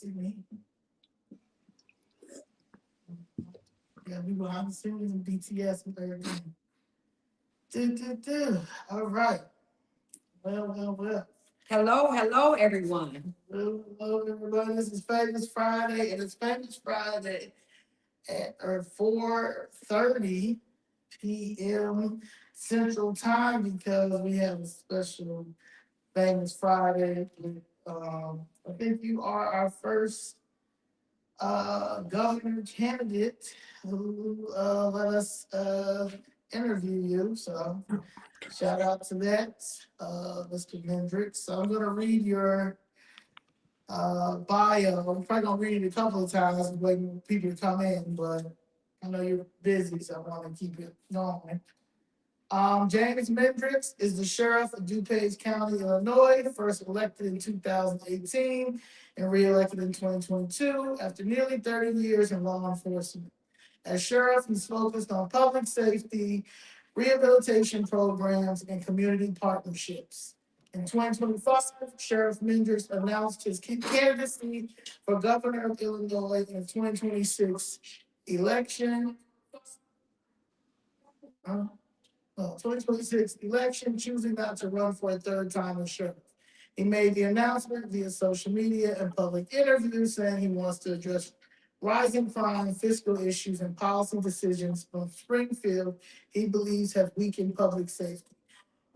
See me. Yeah, we behind the scenes and BTS and everything. All right. Well. Hello, everyone. Hello, everybody. This is Famous Friday, and it's Famous Friday at 4:30 p.m. Central Time because we have a special Famous Friday. I think you are our first governor candidate who let us interview you. So shout out to that, Mr. Mendrick. So I'm gonna read your bio. I'm probably gonna read it a couple of times waiting for people to come in, but I know you're busy, so I want to keep it going. James Mendrick is the sheriff of DuPage County, Illinois, first elected in 2018 and re-elected in 2022 after nearly 30 years in law enforcement. As sheriff, he's focused on public safety, rehabilitation programs, and community partnerships. In 2025, Sheriff Mendrick announced his candidacy for governor of Illinois in 2026 election. 2026 election, choosing not to run for a third time as sheriff. He made the announcement via social media and public interviews saying he wants to address rising crime, fiscal issues, and policy decisions from Springfield he believes have weakened public safety.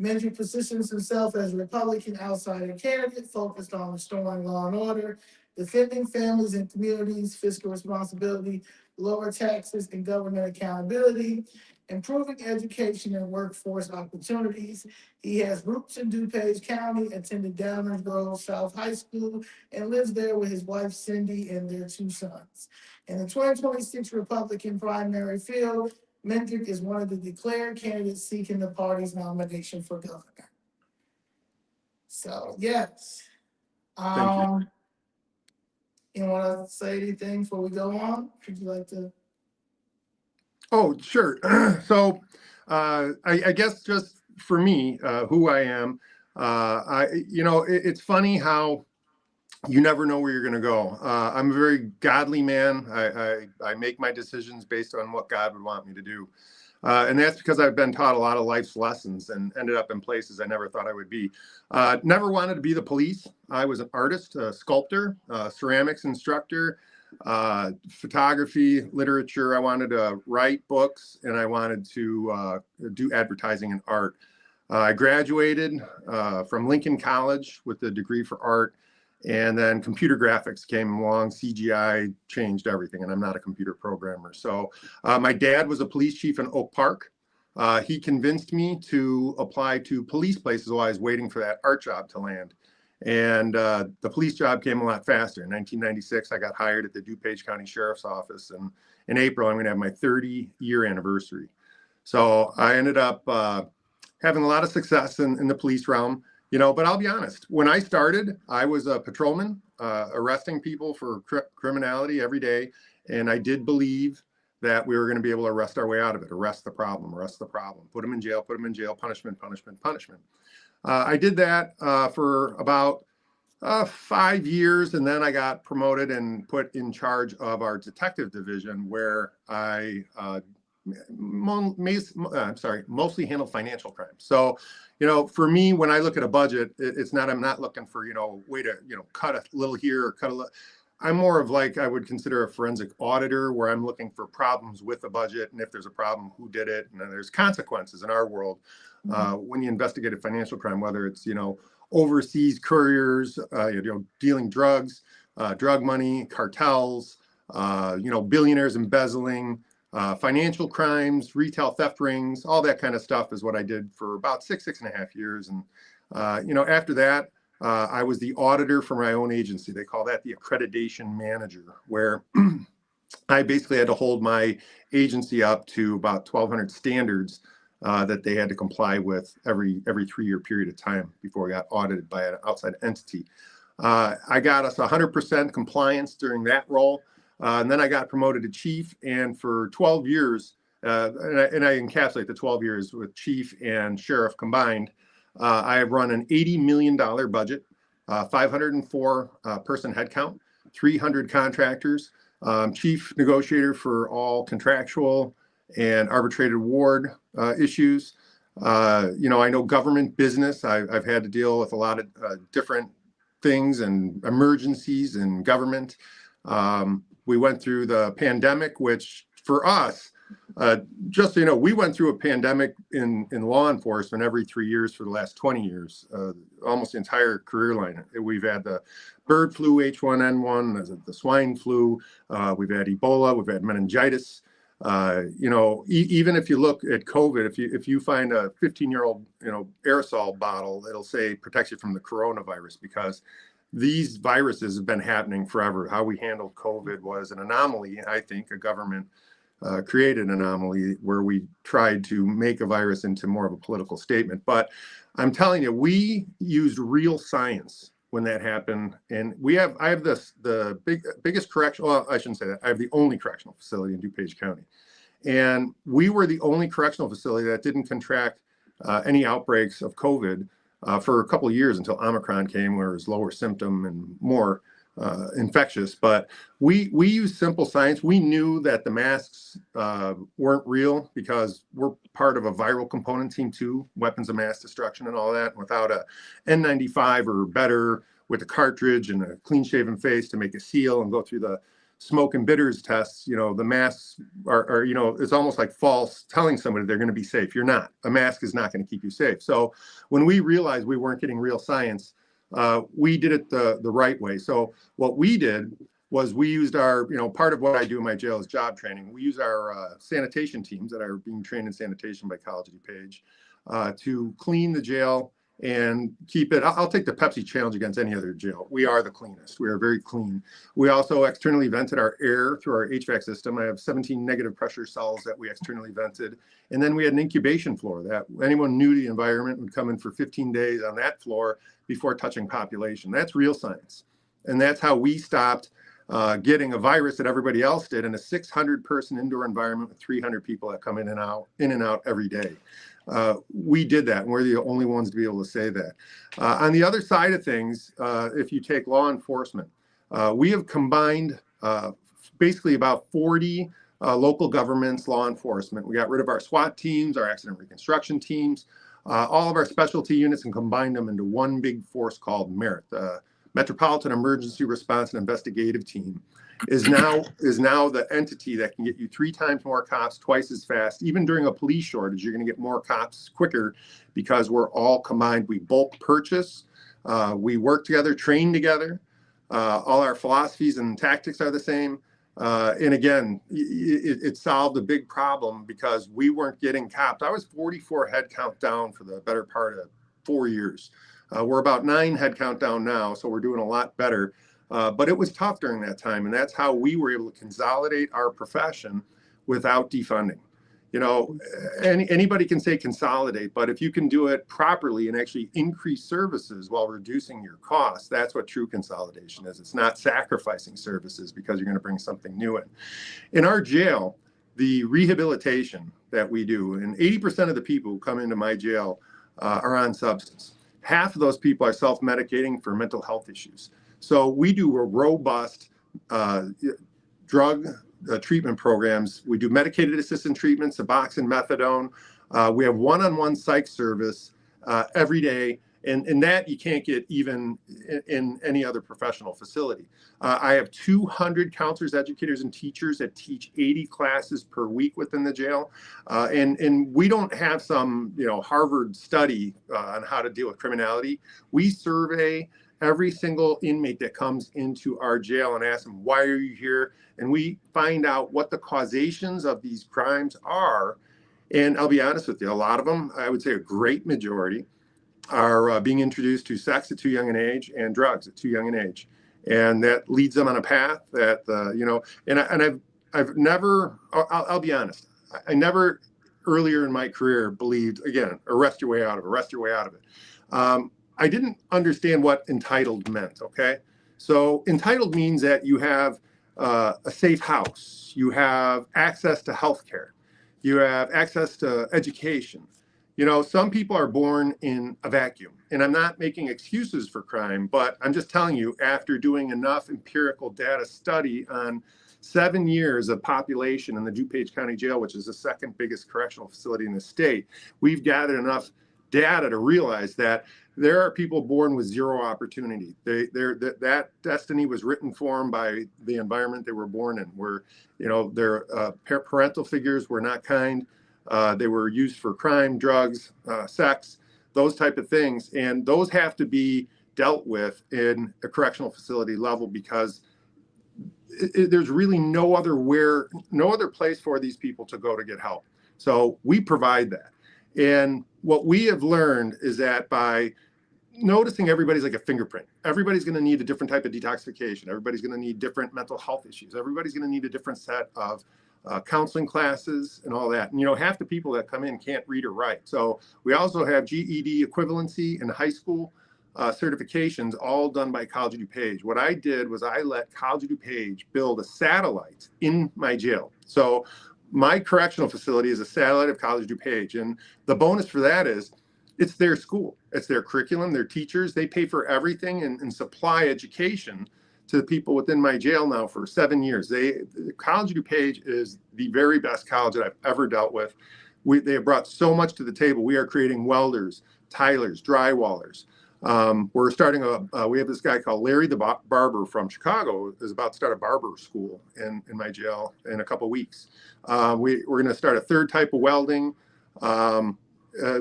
Mendrick positions himself as a Republican outsider candidate focused on restoring law and order, defending families and communities, fiscal responsibility, lower taxes, and government accountability, improving education and workforce opportunities. He has roots in DuPage County, attended Downers Grove South High School, and lives there with his wife Cindy and their two sons. In the 2026 Republican primary field, Mendrick is one of the declared candidates seeking the party's nomination for governor. So, yes. Thank you want to say anything before we go on? Would you like to? Oh, sure. So I guess just for me, who I am, it's funny how you never know where you're going to go. I'm a very godly man. I make my decisions based on what God would want me to do. And that's because I've been taught a lot of life's lessons and ended up in places I never thought I would be. Never wanted to be the police. I was an artist, a sculptor, ceramics instructor, photography, literature. I wanted to write books, and I wanted to do advertising and art. I graduated from Lincoln College with a degree for art, and then computer graphics came along. CGI changed everything, and I'm not a computer programmer. So my dad was a police chief in Oak Park. He convinced me to apply to police places while I was waiting for that art job to land. And the police job came a lot faster. In 1996, I got hired at the DuPage County Sheriff's Office. And in April, I'm going to have my 30-year anniversary. So I ended up having a lot of success in the police realm. But I'll be honest, when I started, I was a patrolman, arresting people for criminality every day. And I did believe that we were going to be able to arrest our way out of it, arrest the problem, put them in jail, punishment. I did that for about 5 years, and then I got promoted and put in charge of our detective division, where I mostly handle financial crime. So, for me, when I look at a budget, I'm not looking for, way to, cut a little here or cut a little. I'm more of like, I would consider a forensic auditor, where I'm looking for problems with the budget. And if there's a problem, who did it? And then there's consequences in our world. When you investigate a financial crime, whether it's, overseas couriers, dealing drugs, drug money, cartels, billionaires embezzling, financial crimes, retail theft rings, all that kind of stuff is what I did for about 6.5 years. And, after that, I was the auditor for my own agency. They call that the accreditation manager, where I basically had to hold my agency up to about 1,200 standards that they had to comply with every 3-year period of time before I got audited by an outside entity. I got us 100% compliance during that role. And then I got promoted to chief. And for 12 years, and I encapsulate the 12 years with chief and sheriff combined, I have run an $80 million budget, 504 person headcount. 300 contractors, chief negotiator for all contractual and arbitrated award issues. I know government business. I've had to deal with a lot of different things and emergencies in government. We went through the pandemic, which for us, just so you know, we went through a pandemic in law enforcement every 3 years for the last 20 years, almost the entire career line. We've had the bird flu, H1N1, the swine flu, we've had Ebola, we've had meningitis. Even if you look at COVID, if you find a 15-year-old, aerosol bottle, it'll say protects you from the coronavirus, because these viruses have been happening forever. How we handled COVID was an anomaly. I think a government created an anomaly where we tried to make a virus into more of a political statement. But I'm telling you, we used real science when that happened. And I have the biggest correctional, well, I shouldn't say that. I have the only correctional facility in DuPage County. And we were the only correctional facility that didn't contract any outbreaks of COVID for a couple of years until Omicron came, where it was lower symptom and more infectious. But we used simple science. We knew that the masks weren't real because we're part of a viral component team too, weapons of mass destruction and all that. Without a N95 or better, with a cartridge and a clean shaven face to make a seal and go through the smoke and bitters tests, the masks are it's almost like false telling somebody they're going to be safe. You're not. A mask is not going to keep you safe. So when we realized we weren't getting real science, we did it the right way. So what we did was we used our, part of what I do in my jail is job training. We use our sanitation teams that are being trained in sanitation by College of DuPage to clean the jail and keep it. I'll take the Pepsi challenge against any other jail. We are the cleanest. We are very clean. We also externally vented our air through our HVAC system. I have 17 negative pressure cells that we externally vented. And then we had an incubation floor that anyone new to the environment would come in for 15 days on that floor before touching population. That's real science. And that's how we stopped getting a virus that everybody else did in a 600-person indoor environment with 300 people that come in and out every day. We did that, and we're the only ones to be able to say that. On the other side of things, if you take law enforcement, we have combined basically about 40 local governments, law enforcement. We got rid of our SWAT teams, our accident reconstruction teams, all of our specialty units, and combined them into one big force called MERIT. Metropolitan Emergency Response and Investigative Team is now the entity that can get you 3 times more cops, twice as fast. Even during a police shortage, you're going to get more cops quicker because we're all combined. We bulk purchase, we work together, train together. All our philosophies and tactics are the same. And again, it solved a big problem because we weren't getting cops. I was 44 head count down for the better part of 4 years. We're about 9 head count down now, so we're doing a lot better. But it was tough during that time, and that's how we were able to consolidate our profession without defunding. Anybody can say consolidate, but if you can do it properly and actually increase services while reducing your costs, that's what true consolidation is. It's not sacrificing services because you're going to bring something new in. In our jail, the rehabilitation that we do, and 80% of the people who come into my jail are on substance. Half of those people are self-medicating for mental health issues. So we do a robust drug treatment programs. We do medicated assisted treatment, Suboxone, methadone. We have one-on-one psych service every day. And that you can't get even in any other professional facility. I have 200 counselors, educators, and teachers that teach 80 classes per week within the jail. And we don't have some Harvard study on how to deal with criminality. We survey every single inmate that comes into our jail and ask them, why are you here? And we find out what the causations of these crimes are. And I'll be honest with you, a lot of them, I would say a great majority, are being introduced to sex at too young an age and drugs at too young an age. And that leads them on a path that, I've never, I'll be honest, I never earlier in my career believed, again, arrest your way out of it. I didn't understand what entitled meant, okay? So entitled means that you have a safe house, you have access to healthcare, you have access to education, You know, some people are born in a vacuum, and I'm not making excuses for crime, but I'm just telling you, after doing enough empirical data study on 7 years of population in the DuPage County Jail, which is the second biggest correctional facility in the state, we've gathered enough data to realize that there are people born with zero opportunity. That destiny was written for them by the environment they were born in, where, you know, their parental figures were not kind. They were used for crime, drugs, sex, those type of things. And those have to be dealt with in a correctional facility level, because there's really no other place for these people to go to get help. So we provide that. And what we have learned is that by noticing everybody's like a fingerprint, everybody's going to need a different type of detoxification. Everybody's going to need different mental health issues. Everybody's going to need a different set of counseling classes and all that. And, you know, half the people that come in can't read or write. So we also have GED equivalency and high school certifications, all done by College of DuPage. What I did was I let College of DuPage build a satellite in my jail. So my correctional facility is a satellite of College of DuPage. And the bonus for that is it's their school, it's their curriculum, their teachers. They pay for everything and supply education to the people within my jail now for 7 years. College of DuPage is the very best college that I've ever dealt with. They have brought so much to the table. We are creating welders, tilers, drywallers. We're starting we have this guy called Larry the Barber from Chicago is about to start a barber school in my jail in a couple of weeks. We're going to start a third type of welding.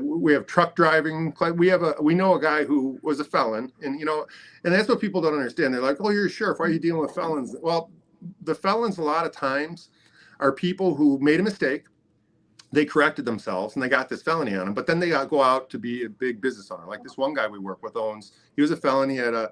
We have truck driving. We know a guy who was a felon, and you know, and that's what people don't understand. They're like, "Oh, you're a sheriff. Why are you dealing with felons?" Well, the felons a lot of times are people who made a mistake. They corrected themselves and they got this felony on them, but then they go out to be a big business owner. Like this one guy we work with he was a felon. He had a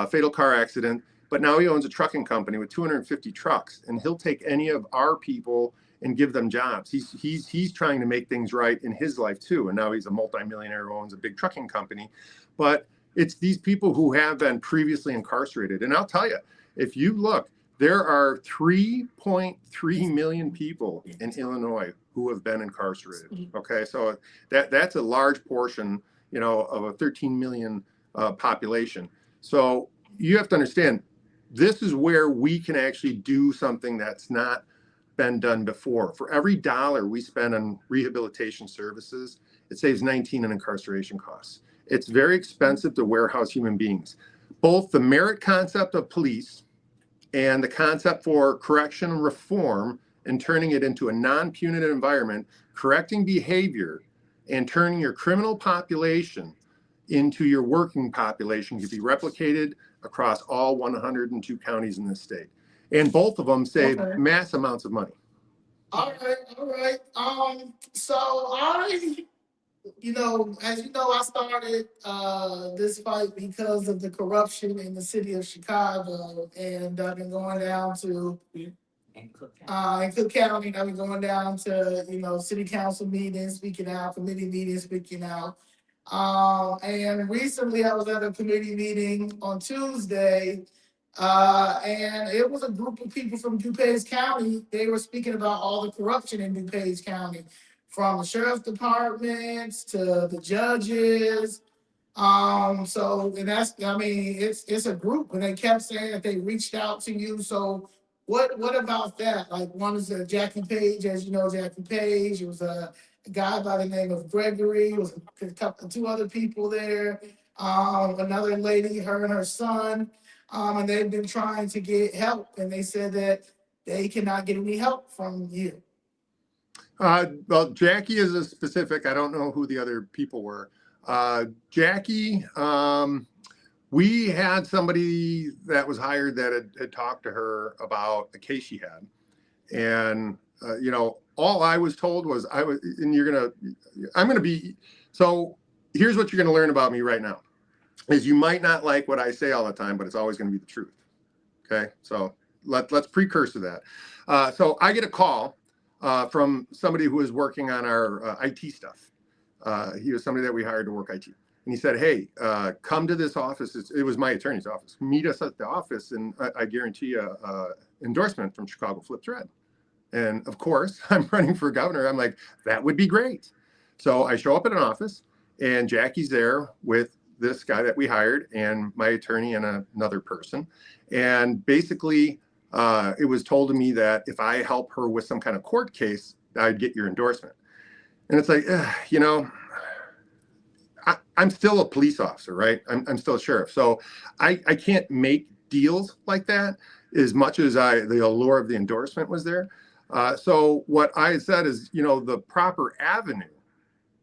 fatal car accident, but now he owns a trucking company with 250 trucks, and he'll take any of our people and give them jobs. He's trying to make things right in his life too. And now he's a multimillionaire who owns a big trucking company. But it's these people who have been previously incarcerated. And I'll tell you, if you look, there are 3.3 million people in Illinois who have been incarcerated. Okay, so that's a large portion, you know, of a 13 million population. So you have to understand, this is where we can actually do something that's not been done before. For every dollar we spend on rehabilitation services, it saves 19 in incarceration costs. It's very expensive to warehouse human beings. Both the merit concept of police and the concept for correction and reform and turning it into a non-punitive environment, correcting behavior and turning your criminal population into your working population can be replicated across all 102 counties in this state. And both of them save mass amounts of money. All right. You know, as you know, I started this fight because of the corruption in the city of Chicago, and I've been going down to in Cook County. I've been going down to, you know, city council meetings, speaking out, committee meetings, speaking out. And recently I was at a committee meeting on Tuesday, and it was a group of people from DuPage County. They were speaking about all the corruption in DuPage County, from the sheriff's departments to the judges. And that's, I mean, it's a group, and they kept saying that they reached out to you. So what about that? Like, one is Jackie Page, as you know, Jackie Page. It was a guy by the name of Gregory. It was two other people there. Another lady, her and her son. And they've been trying to get help, and they said that they cannot get any help from you. Well, Jackie is a specific. I don't know who the other people were. Jackie, we had somebody that was hired that had talked to her about a case she had. And, you know, all I was told was so here's what you're going to learn about me right now is you might not like what I say all the time, but it's always going to be the truth. Okay. So let's precursor to that. So I get a call from somebody who was working on our IT stuff. He was somebody that we hired to work IT. And he said, hey, come to this office. It was my attorney's office. Meet us at the office, and I guarantee a endorsement from Chicago Flips Red. And of course, I'm running for governor. I'm like, that would be great. So I show up at an office, and Jackie's there with this guy that we hired and my attorney and another person. And basically, it was told to me that if I help her with some kind of court case, I'd get your endorsement. And it's like, you know, I'm still a police officer, right? I'm still a sheriff. So I can't make deals like that as much as the allure of the endorsement was there. So what I said is, you know, the proper avenue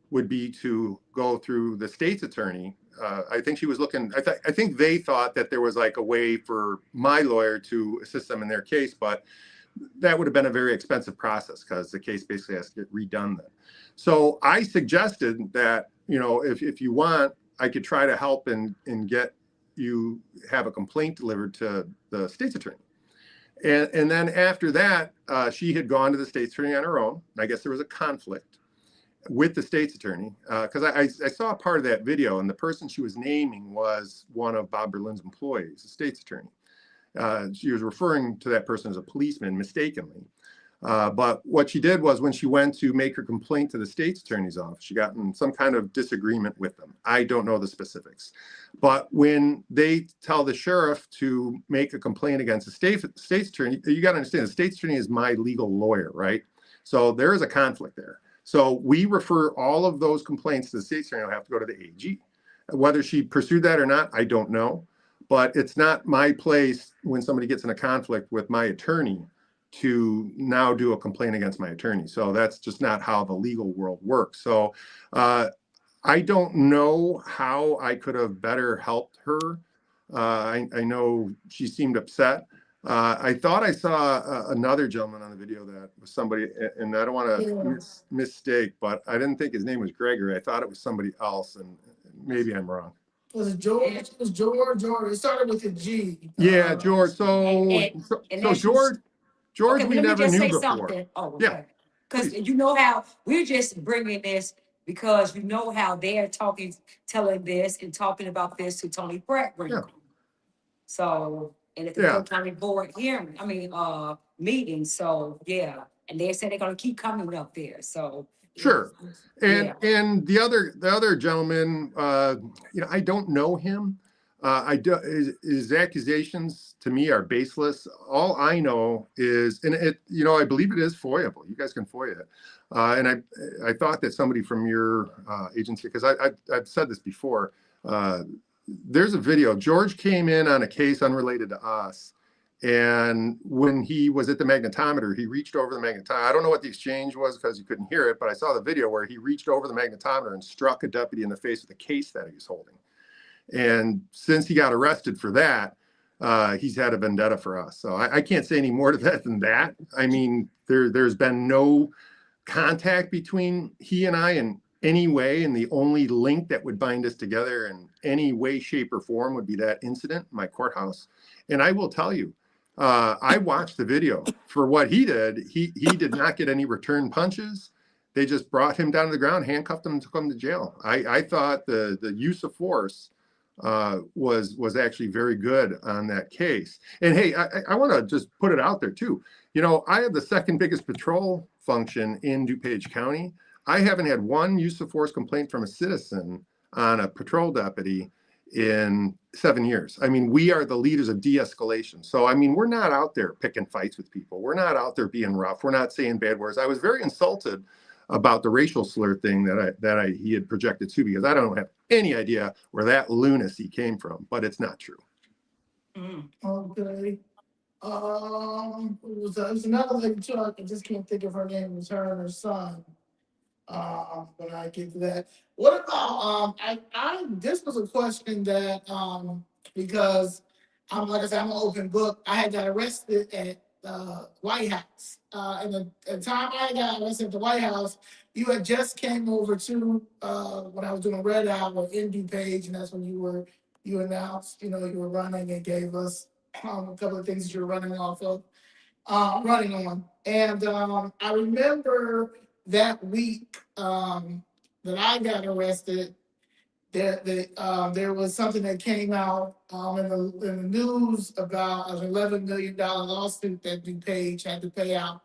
would be to go through the state's attorney. I think she was looking, I think they thought that there was like a way for my lawyer to assist them in their case, but that would have been a very expensive process because the case basically has to get redone then. So I suggested that, you know, if you want, I could try to help and get you have a complaint delivered to the state's attorney. And then after that, she had gone to the state's attorney on her own. I guess there was a conflict with the state's attorney because I saw a part of that video, and the person she was naming was one of Bob Berlin's employees, the state's attorney. She was referring to that person as a policeman mistakenly. But what she did was when she went to make her complaint to the state's attorney's office, she got in some kind of disagreement with them. I don't know the specifics. But when they tell the sheriff to make a complaint against the state's attorney, you got to understand the state's attorney is my legal lawyer, right? So there is a conflict there. So we refer all of those complaints to the state's attorney. I'll have to go to the AG. Whether she pursued that or not, I don't know. But it's not my place when somebody gets in a conflict with my attorney to now do a complaint against my attorney. So that's just not how the legal world works. So I don't know how I could have better helped her. I know she seemed upset. I thought I saw another gentleman on the video that was somebody, and I don't want to mistake, but I didn't think his name was Gregory. I thought it was somebody else, and maybe I'm wrong. Was it George? It was George. It started with a G. Yeah, George. So George, okay, we never knew before. Something. Oh, okay. Yeah. Because you know how we're just bringing this because you know how they're telling this and talking about this to Tony Pratt. Yeah. So, and at the county board hearing, meeting. So, yeah. And they said they're going to keep coming up there. So, sure. And the other gentleman, you know, I don't know him. His accusations to me are baseless. All I know is, and it, you know, I believe it is FOIAble. You guys can FOIA it. And I thought that somebody from your agency, because I've said this before, there's a video. George came in on a case unrelated to us. And when he was at the magnetometer, he reached over the magnetometer. I don't know what the exchange was because you couldn't hear it, but I saw the video where he reached over the magnetometer and struck a deputy in the face with a case that he was holding. And since he got arrested for that, he's had a vendetta for us. So I can't say any more to that than that. I mean, there's been no contact between he and I in any way, and the only link that would bind us together in any way, shape, or form would be that incident in my courthouse. And I will tell you, I watched the video for what he did. He did not get any return punches. They just brought him down to the ground, handcuffed him, and took him to jail. I thought the use of force was actually very good on that case. And hey, I want to just put it out there too. You know, I have the second biggest patrol function in DuPage County. I haven't had one use of force complaint from a citizen on a patrol deputy in 7 years. I mean, we are the leaders of de-escalation. So, I mean, we're not out there picking fights with people. We're not out there being rough. We're not saying bad words. I was very insulted about the racial slur thing that he had projected too, because I don't have any idea where that lunacy came from, but it's not true. Okay. It was another lady too. I just can't think of her name. It was her and her son. But I get to that. What about this was a question that because like I said, I'm an open book. I had got arrested at White House. And the time I got arrested at the White House, you had just came over to when I was doing Red Hour in DuPage, and that's when you announced, you know, you were running and gave us a couple of things that you were running off of, running on. And I remember that week that I got arrested, there was something that came out in the news about an $11 million lawsuit that DuPage had to pay out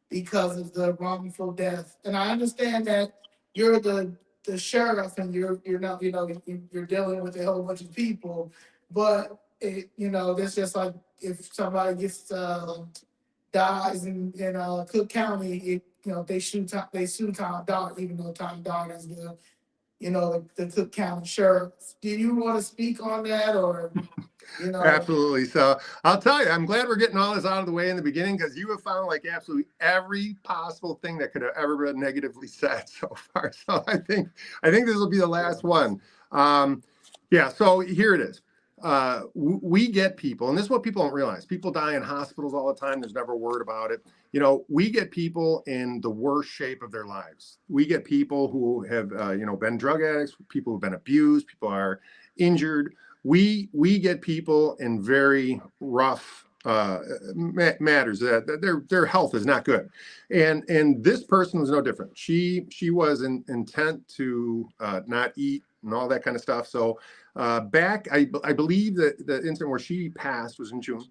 because of the wrongful death. And I understand that you're the sheriff and you're not, you're dealing with a whole bunch of people, but that's just like if somebody gets, dies in Cook County, they sue Tom Dodd, even though Tom Dodd is the Cook County sheriff. Do you want to speak on that, or, Absolutely. So I'll tell you, I'm glad we're getting all this out of the way in the beginning, because you have found like absolutely every possible thing that could have ever been negatively said so far. So I think this will be the last one. Yeah. So here it is. We get people, and this is what people don't realize. People die in hospitals all the time. There's never a word about it. We get people in the worst shape of their lives. We get people who have, been drug addicts, people who've been abused, people are injured. We get people in very rough matters that their health is not good, and this person was no different. She was intent to not eat and all that kind of stuff. So back, I believe that the incident where she passed was in June.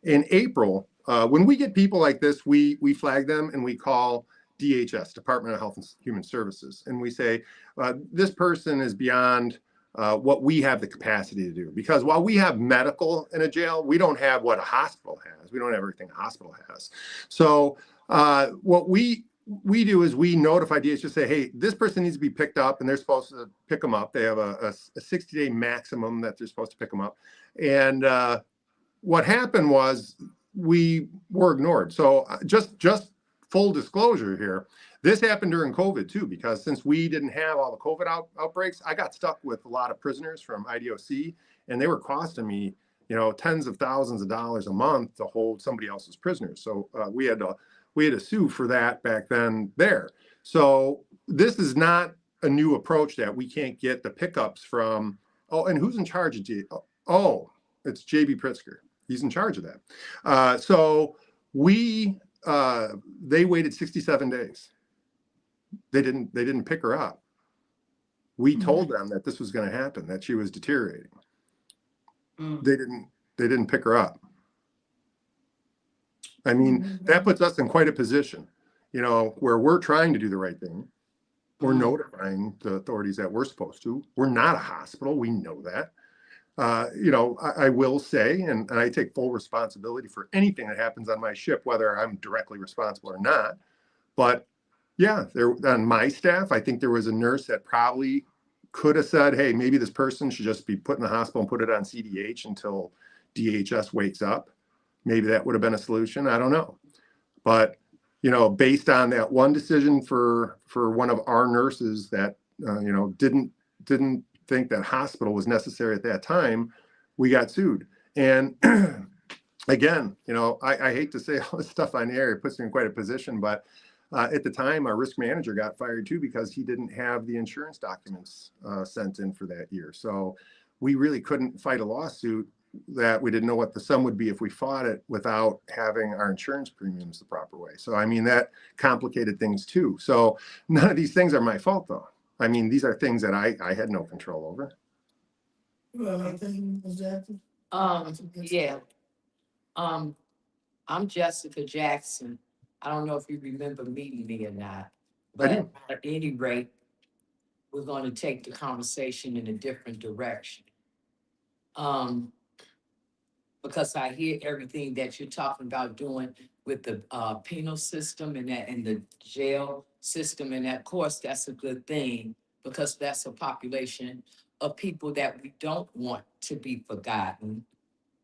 In April, when we get people like this, we flag them and we call DHS, Department of Health and Human Services, and we say this person is beyond what we have the capacity to do. Because while we have medical in a jail, we don't have what a hospital has. We don't have everything a hospital has. So what we do is we notify DHS, say, hey, this person needs to be picked up, and they're supposed to pick them up. They have a 60-day maximum that they're supposed to pick them up. And what happened was we were ignored. So just full disclosure here, this happened during COVID too, because since we didn't have all the COVID outbreaks, I got stuck with a lot of prisoners from IDOC, and they were costing me, tens of thousands of dollars a month to hold somebody else's prisoners. So we had to sue for that back then there. So this is not a new approach that we can't get the pickups from. Oh, and who's in charge of Oh, it's JB Pritzker. He's in charge of that. So they waited 67 days. They didn't pick her up. We told them that this was going to happen, that she was deteriorating. They didn't pick her up. I mean, that puts us in quite a position, where we're trying to do the right thing. We're notifying the authorities that we're supposed to. We're not a hospital. We know that. I will say, and I take full responsibility for anything that happens on my ship, whether I'm directly responsible or not. But yeah, on my staff, I think there was a nurse that probably could have said, hey, maybe this person should just be put in the hospital and put it on CDH until DHS wakes up. Maybe that would have been a solution. I don't know. But, based on that one decision for one of our nurses that, didn't think that hospital was necessary at that time, we got sued. And again, I hate to say all this stuff on air, it puts me in quite a position, but at the time, our risk manager got fired too, because he didn't have the insurance documents sent in for that year. So we really couldn't fight a lawsuit that we didn't know what the sum would be if we fought it without having our insurance premiums the proper way. So, I mean, that complicated things too. So none of these things are my fault though. I mean, these are things that I had no control over. Yeah. I'm Jessica Jackson. I don't know if you remember meeting me or not, but at any rate, we're going to take the conversation in a different direction. Because I hear everything that you're talking about doing with the penal system and the jail system, and of course that's a good thing, because that's a population of people that we don't want to be forgotten.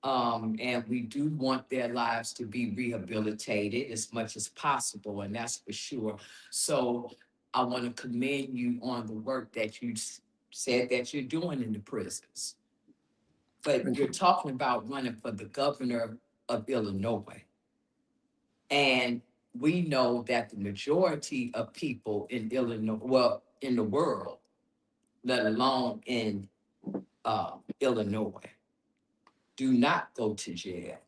And we do want their lives to be rehabilitated as much as possible, and that's for sure. So I want to commend you on the work that you said that you're doing in the prisons. But you're talking about running for the governor of Illinois. And we know that the majority of people in Illinois, well, in the world, let alone in Illinois, do not go to jail.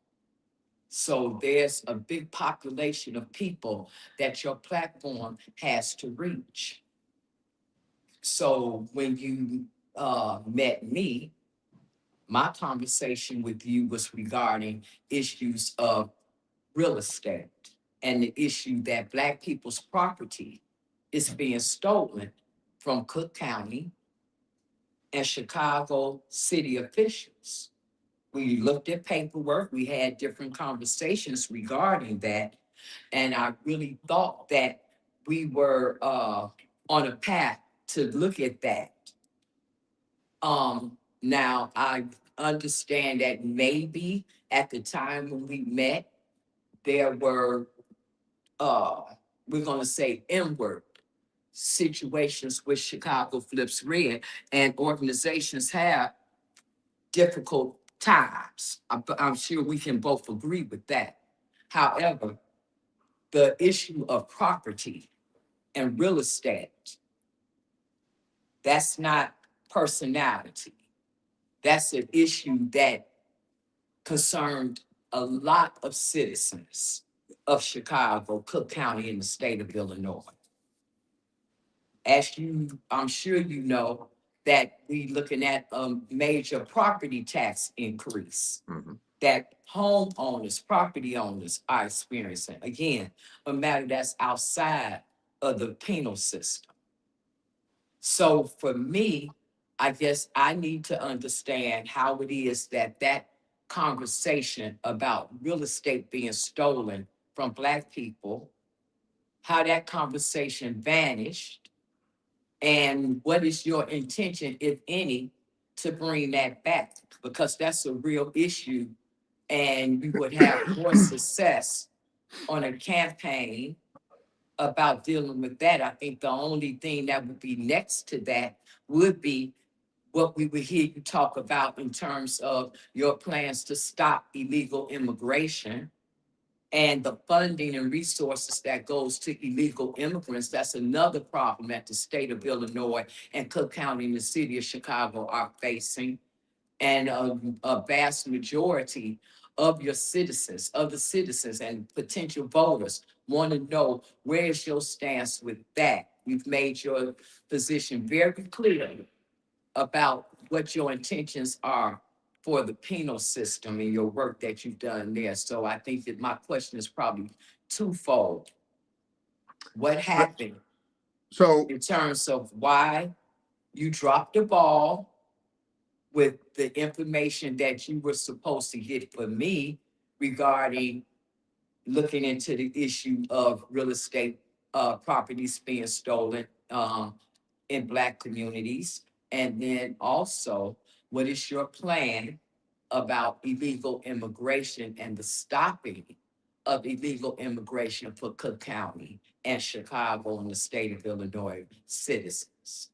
So there's a big population of people that your platform has to reach. So when you met me, my conversation with you was regarding issues of real estate and the issue that Black people's property is being stolen from Cook County and Chicago city officials. We looked at paperwork, we had different conversations regarding that, and I really thought that we were on a path to look at that. Now I understand that maybe at the time when we met, there were we're gonna say inward situations with Chicago Flips Red, and organizations have difficult times. I'm sure we can both agree with that. However, the issue of property and real estate, that's not personality. That's an issue that concerned a lot of citizens of Chicago, Cook County, and the state of Illinois. As you, I'm sure you know, that we looking at a major property tax increase Mhm. that homeowners, property owners are experiencing. Again, a matter that's outside of the penal system. So for me, I guess I need to understand how it is that that conversation about real estate being stolen from Black people, how that conversation vanished, and what is your intention, if any, to bring that back? Because that's a real issue, and we would have more success on a campaign about dealing with that. I think the only thing that would be next to that would be what we would hear you talk about in terms of your plans to stop illegal immigration and the funding and resources that goes to illegal immigrants. That's another problem that the state of Illinois and Cook County and the city of Chicago are facing. And a vast majority of your citizens, of the citizens and potential voters want to know, where is your stance with that? You've made your position very clear about what your intentions are for the penal system and your work that you've done there. So I think that my question is probably twofold. What happened So, in terms of why you dropped the ball with the information that you were supposed to get for me regarding looking into the issue of real estate properties being stolen in Black communities? And then also, what is your plan about illegal immigration and the stopping of illegal immigration for Cook County and Chicago and the state of Illinois citizens?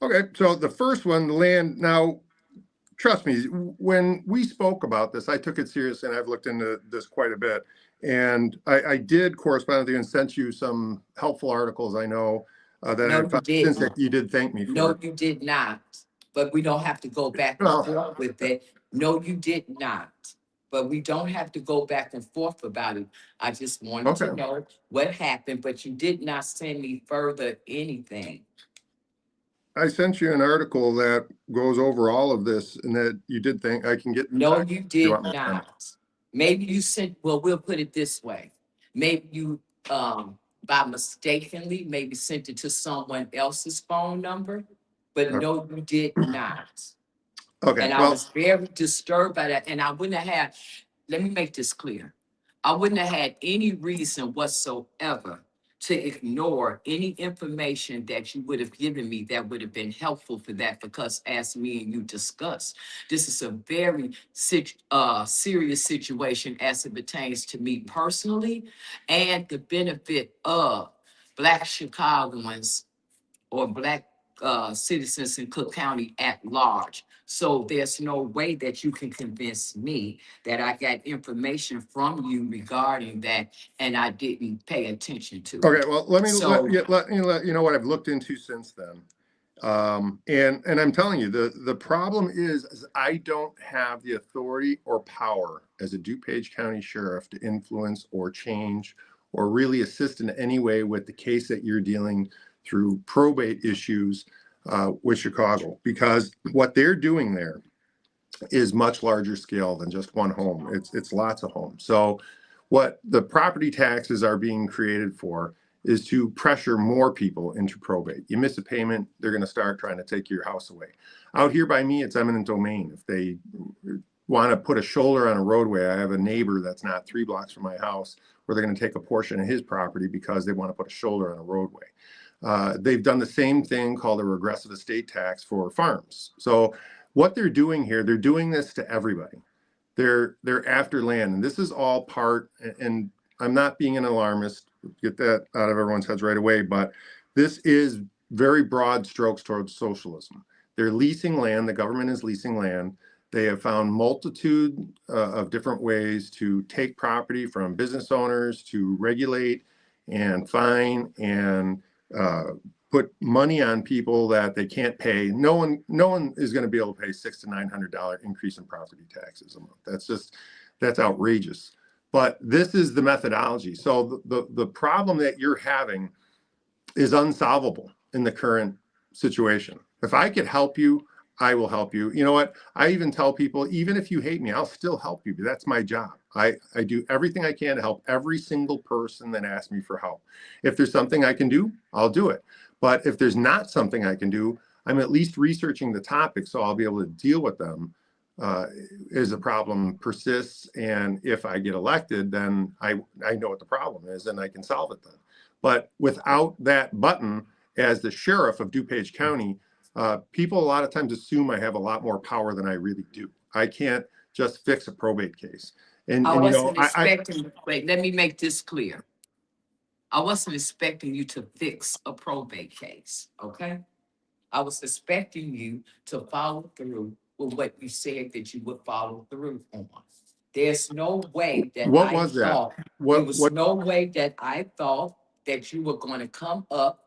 okay, so the first one, the land. Now, trust me, when we spoke about this, I took it seriously, and I've looked into this quite a bit. And I did correspond with you and sent you some helpful articles I know that No, I you found since didn't. you did thank me No, for. you did not. But we don't have to go back and Well, forth with it. No, you did not. But we don't have to go back and forth about it. I just wanted okay. to know what happened, but you did not send me further anything. I sent you an article that goes over all of this, and that you did think I can get. No, you You did want me to send? not. Maybe you sent, well, we'll put it this way. Maybe you, by mistakenly, maybe sent it to someone else's phone number, but no, you did not. Okay. And I Well, was very disturbed by that, and I wouldn't have had, let me make this clear. I wouldn't have had any reason whatsoever to ignore any information that you would have given me that would have been helpful for that, because as me and you discussed, this is a very serious situation as it pertains to me personally and the benefit of Black Chicagoans or Black citizens in Cook County at large. So there's no way that you can convince me that I got information from you regarding that and I didn't pay attention to it. okay. Well, let me So let you know what I've looked into since then. And I'm telling you, the problem is I don't have the authority or power as a DuPage County sheriff to influence or change or really assist in any way with the case that you're dealing through probate issues with Chicago, because what they're doing there is much larger scale than just one home. It's lots of homes. So what the property taxes are being created for is to pressure more people into probate. You miss a payment, they're going to start trying to take your house away. Out here by me, it's eminent domain. If they want to put a shoulder on a roadway, I have a neighbor that's not 3 blocks from my house where they're going to take a portion of his property because they want to put a shoulder on a roadway. They've done the same thing called a regressive estate tax for farms. So what they're doing here, they're doing this to everybody. They're after land, and this is all part, and I'm not being an alarmist, get that out of everyone's heads right away, but this is very broad strokes towards socialism. They're leasing land, the government is leasing land. They have found multitude of different ways to take property from business owners, to regulate and fine and put money on people that they can't pay. No one is going to be able to pay $600 to $900 increase in property taxes a month. That's outrageous. But this is the methodology. So the problem that you're having is unsolvable in the current situation. If I could help you, I will help you. You know what? I even tell people, even if you hate me, I'll still help you. That's my job. I do everything I can to help every single person that asks me for help. If there's something I can do, I'll do it. But if there's not something I can do, I'm at least researching the topic so I'll be able to deal with them as the problem persists. And if I get elected, then I know what the problem is and I can solve it then. But without that button, as the sheriff of DuPage County, people a lot of times assume I have a lot more power than I really do. I can't just fix a probate case. And I you know, wasn't expecting, wait, let me make this clear. I wasn't expecting you to fix a probate case, okay? I was expecting you to follow through with what you said that you would follow through on. There's no way that what I was that? thought, there was no way that I thought that you were going to come up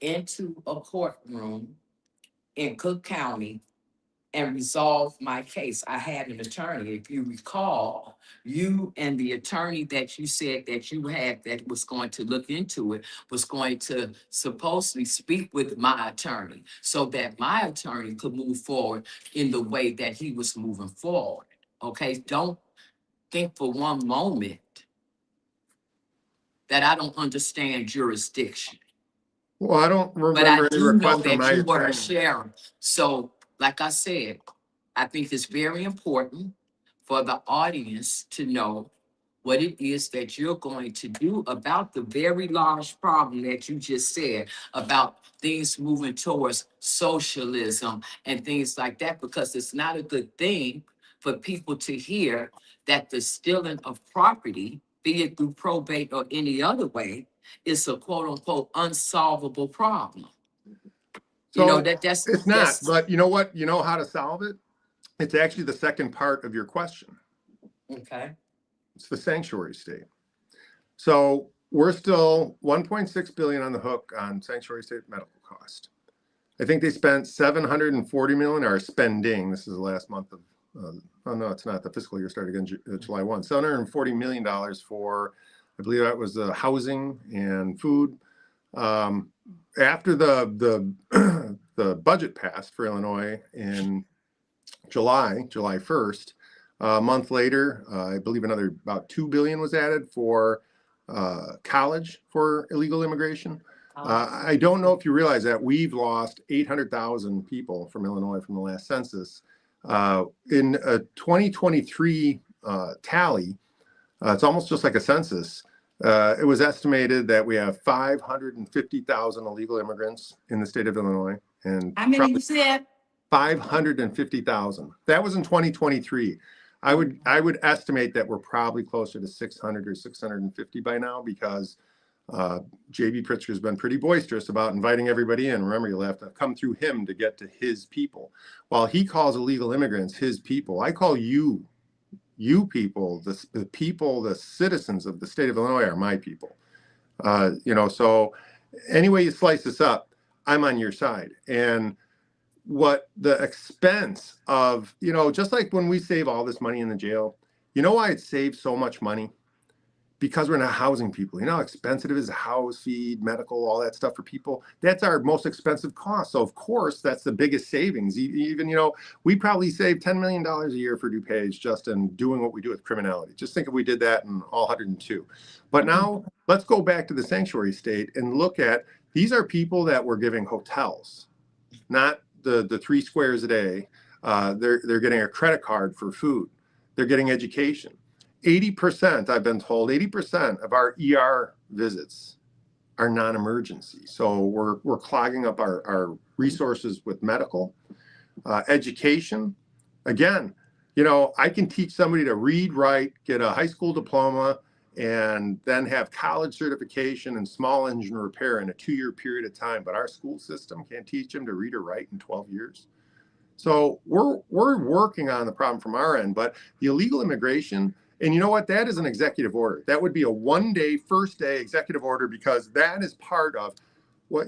into a courtroom in Cook County and resolve my case. I had an attorney. If you recall, you and the attorney that you said that you had that was going to look into it was going to supposedly speak with my attorney so that my attorney could move forward in the way that he was moving forward. Okay, don't think for one moment that I don't understand jurisdiction. Well, I don't But I remember any do know request from that my you were a attorney. sheriff. So, like I said, I think it's very important for the audience to know what it is that you're going to do about the very large problem that you just said about things moving towards socialism and things like that, because it's not a good thing for people to hear that the stealing of property, be it through probate or any other way, is a quote unquote unsolvable problem. You know, So that's it's not, that's but you know what? You know how to solve it? It's actually the second part of your question. okay. It's the sanctuary state. So we're still 1.6 billion on the hook on sanctuary state medical cost. I think they spent 740 million, or spending. This is the last month of. Oh no, it's not. The fiscal year started again July 1. $740 million for, I believe that was housing and food. After the the budget passed for Illinois in July 1st, a month later, I believe another about 2 billion was added for college for illegal immigration. I don't know if you realize that we've lost 800,000 people from Illinois from the last census. In a 2023 tally, it's almost just like a census. It was estimated that we have 550,000 illegal immigrants in the state of Illinois, and How many you said? 550,000. That was in 2023. I would estimate that we're probably closer to 600 or 650 by now, because J.B. Pritzker's been pretty boisterous about inviting everybody in. Remember, you'll have to come through him to get to his people. While he calls illegal immigrants his people, I call you people, the people, the citizens of the state of Illinois are my people. You know, so any way you slice this up, I'm on your side. And what the expense of, you know, just like when we save all this money in the jail, you know why it saves so much money? because we're not housing people. You know how expensive it is to house, feed, medical, all that stuff for people? That's our most expensive cost. So of course, that's the biggest savings. Even, you know, we probably save $10 million a year for DuPage just in doing what we do with criminality. Just think if we did that in all 102. But now let's go back to the sanctuary state and look at, these are people that we're giving hotels, not the 3 squares a day. They're getting a credit card for food. They're getting education. 80%, I've been told, 80% of our ER visits are non-emergency. So we're clogging up our resources with medical, education. Again, you know, I can teach somebody to read, write, get a high school diploma, and then have college certification in small engine repair in a 2-year period of time. But our school system can't teach them to read or write in 12 years. So we're working on the problem from our end, but the illegal immigration, and you know what? That is an executive order. That would be a 1-day, first day executive order, because that is part of what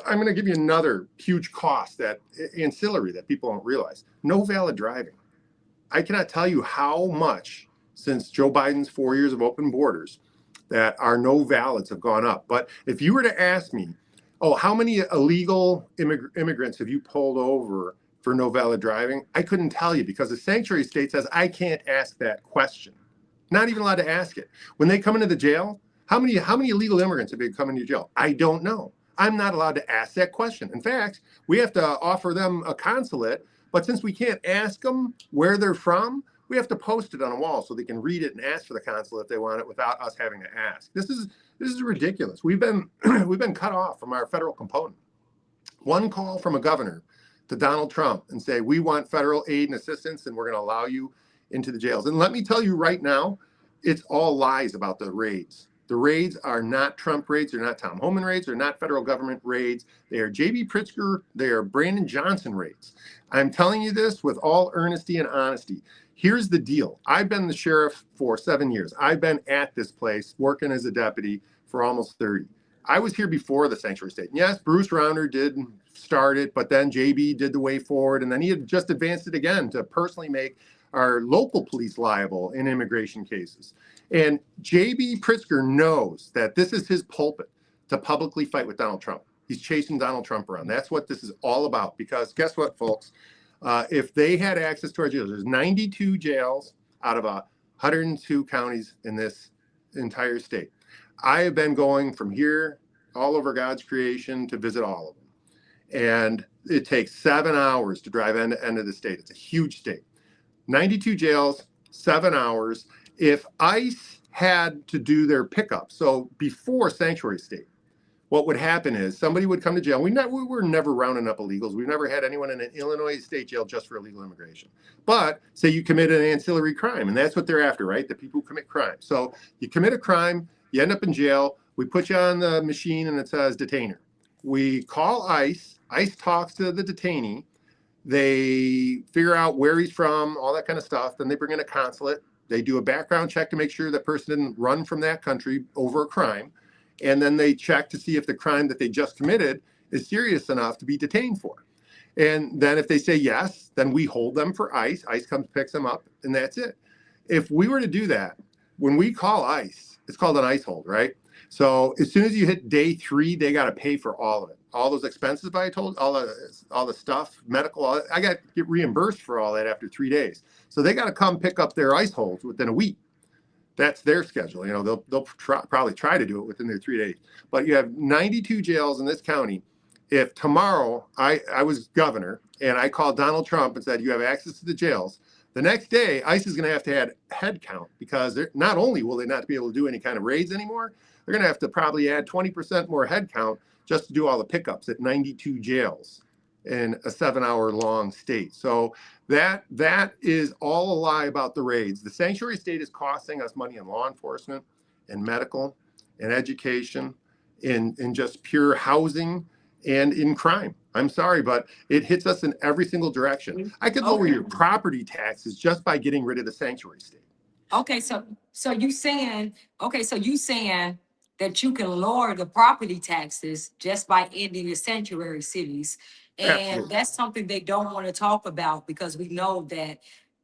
I'm going to give you another huge cost, that ancillary that people don't realize. No valid driving. I cannot tell you how much since Joe Biden's 4 years of open borders that our no valids have gone up. But if you were to ask me, oh, how many illegal immigrants have you pulled over for no valid driving? I couldn't tell you, because the sanctuary state says I can't ask that question. Not even allowed to ask it. When they come into the jail, how many illegal immigrants have been coming to jail? I don't know. I'm not allowed to ask that question. In fact, we have to offer them a consulate, but since we can't ask them where they're from, we have to post it on a wall so they can read it and ask for the consulate if they want it without us having to ask. This is ridiculous. We've been cut off from our federal component. One call from a governor to Donald Trump and say, we want federal aid and assistance, and we're going to allow you into the jails. And let me tell you right now, it's all lies about the raids. The raids are not Trump raids. They're not Tom Homan raids. They're not federal government raids. They are J.B. Pritzker. They are Brandon Johnson raids. I'm telling you this with all earnesty and honesty. Here's the deal. I've been the sheriff for 7 years. I've been at this place working as a deputy for almost 30. I was here before the sanctuary state. And yes, Bruce Rounder did start it, but then JB did the way forward, and then he had just advanced it again to personally make our local police liable in immigration cases. And JB Pritzker knows that this is his pulpit to publicly fight with Donald Trump. He's chasing Donald Trump around. That's what this is all about. Because guess what, folks? If they had access to our jails, there's 92 jails out of 102 counties in this entire state. I have been going from here all over God's creation to visit all of them. And it takes 7 hours to drive end to end of the state. It's a huge state. 92 jails, 7 hours. If ICE had to do their pickup, so before sanctuary state, what would happen is somebody would come to jail. We were never rounding up illegals. We've never had anyone in an Illinois state jail just for illegal immigration. But say you commit an ancillary crime, and that's what they're after, right? The people who commit crime. So you commit a crime, you end up in jail. We put you on the machine, and it says detainer. We call ICE. ICE talks to the detainee. They figure out where he's from, all that kind of stuff. Then they bring in a consulate. They do a background check to make sure that person didn't run from that country over a crime. And then they check to see if the crime that they just committed is serious enough to be detained for. And then if they say yes, then we hold them for ICE. ICE comes, picks them up, and that's it. If we were to do that, when we call ICE, it's called an ICE hold, right? So as soon as you hit day 3, they got to pay for all of it. All those expenses I told, all the stuff, medical, I got to get reimbursed for all that after 3 days. So they got to come pick up their ICE holds within a week. That's their schedule. You know, they'll probably try to do it within their 3 days. But you have 92 jails in this county. If tomorrow I was governor and I called Donald Trump and said, you have access to the jails, the next day ICE is going to have head count, because not only will they not be able to do any kind of raids anymore, they're going to have to probably add 20% more head count just to do all the pickups at 92 jails in a 7-hour long state. So that is all a lie about the raids. The sanctuary state is costing us money in law enforcement and medical and education, in just pure housing and in crime. I'm sorry, but it hits us in every single direction. I could lower your property taxes just by getting rid of the sanctuary state. Okay, so you saying that you can lower the property taxes just by ending the sanctuary cities. And Absolutely. that's something they don't want to talk about, because we know that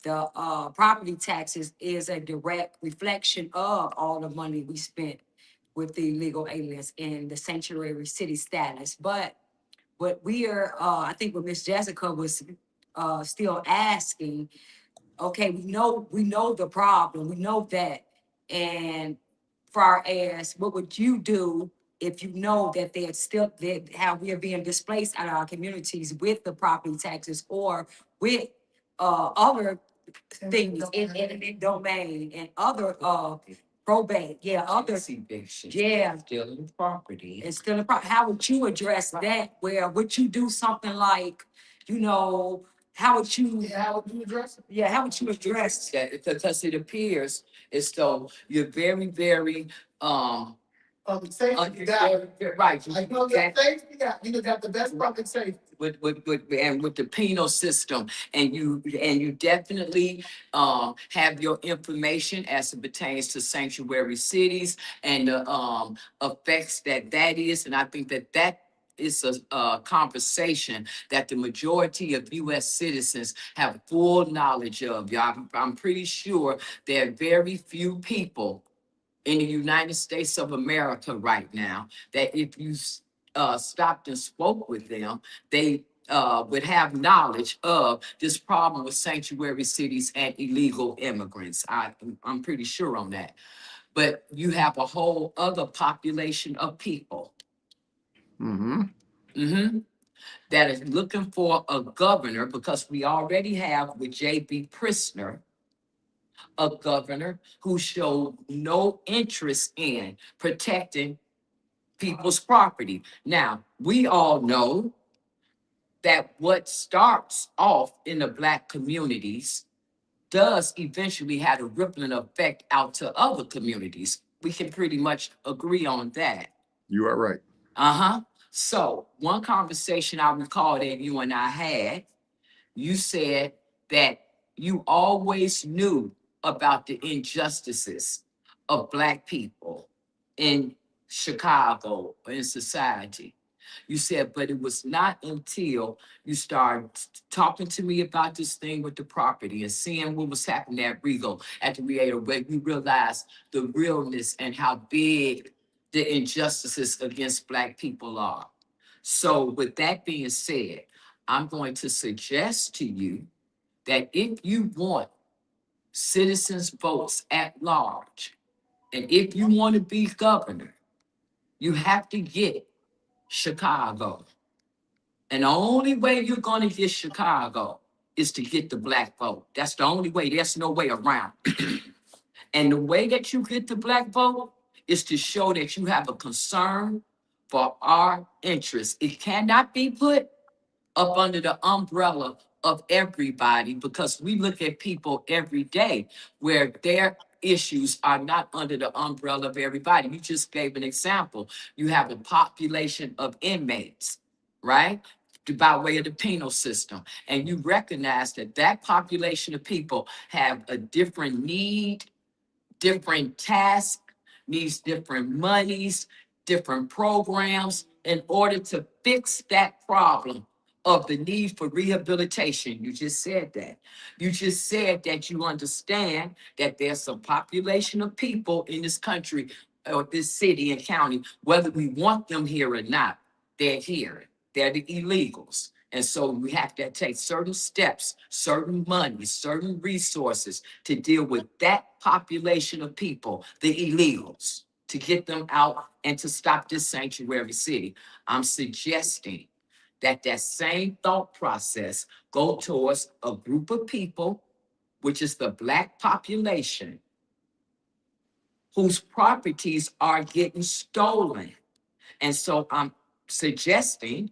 the property taxes is a direct reflection of all the money we spent with the illegal aliens in the sanctuary city status. But what we are, I think what Miss Jessica was still asking, okay, we know the problem, we know that. And far as what would you do if you know that there's still that how we are being displaced out of our communities with the property taxes or with other things in eminent domain and other probate, yeah, other, Tax eviction, yeah. stealing property. It's still a problem. How would you address that? Where would you do something like, you know, how would you, Yeah, how would you address it? yeah, how would you address? That, because it appears as though you're very, very, Public safety, you got, right. like, public safety, you got the best public safety. With and with the penal system, and you definitely have your information as it pertains to sanctuary cities and the effects that is, and I think that is a conversation that the majority of U.S. citizens have full knowledge of. Y'all, I'm pretty sure there are very few people in the United States of America right now that if you stopped and spoke with them, they would have knowledge of this problem with sanctuary cities and illegal immigrants. I'm pretty sure on that. But you have a whole other population of people Mm-hmm. that is looking for a governor, because we already have with J.B. Prisoner a governor who showed no interest in protecting people's property. Now, we all know that what starts off in the Black communities does eventually have a rippling effect out to other communities. We can pretty much agree on that. You are right. Uh-huh. So one conversation I recall that you and I had, you said that you always knew about the injustices of Black people in Chicago, in society. You said, but it was not until you started talking to me about this thing with the property and seeing what was happening at Regal, at the Creator, where you realized the realness and how big the injustices against Black people are. So with that being said, I'm going to suggest to you that if you want citizens' votes at large, and if you want to be governor, you have to get Chicago. And the only way you're going to get Chicago is to get the Black vote. That's the only way. There's no way around. And the way that you get the Black vote is to show that you have a concern for our interests. It cannot be put up under the umbrella of everybody, because we look at people every day where their issues are not under the umbrella of everybody. You just gave an example. You have a population of inmates, right? By way of the penal system. And you recognize that that population of people have a different need, different task, needs different monies, different programs in order to fix that problem of the need for rehabilitation. You just said that. You just said that you understand that there's a population of people in this country or this city and county, whether we want them here or not, they're here. They're the illegals. And so we have to take certain steps, certain money, certain resources to deal with that population of people, the illegals, to get them out and to stop this sanctuary city. I'm suggesting that that same thought process go towards a group of people, which is the Black population, whose properties are getting stolen. And so I'm suggesting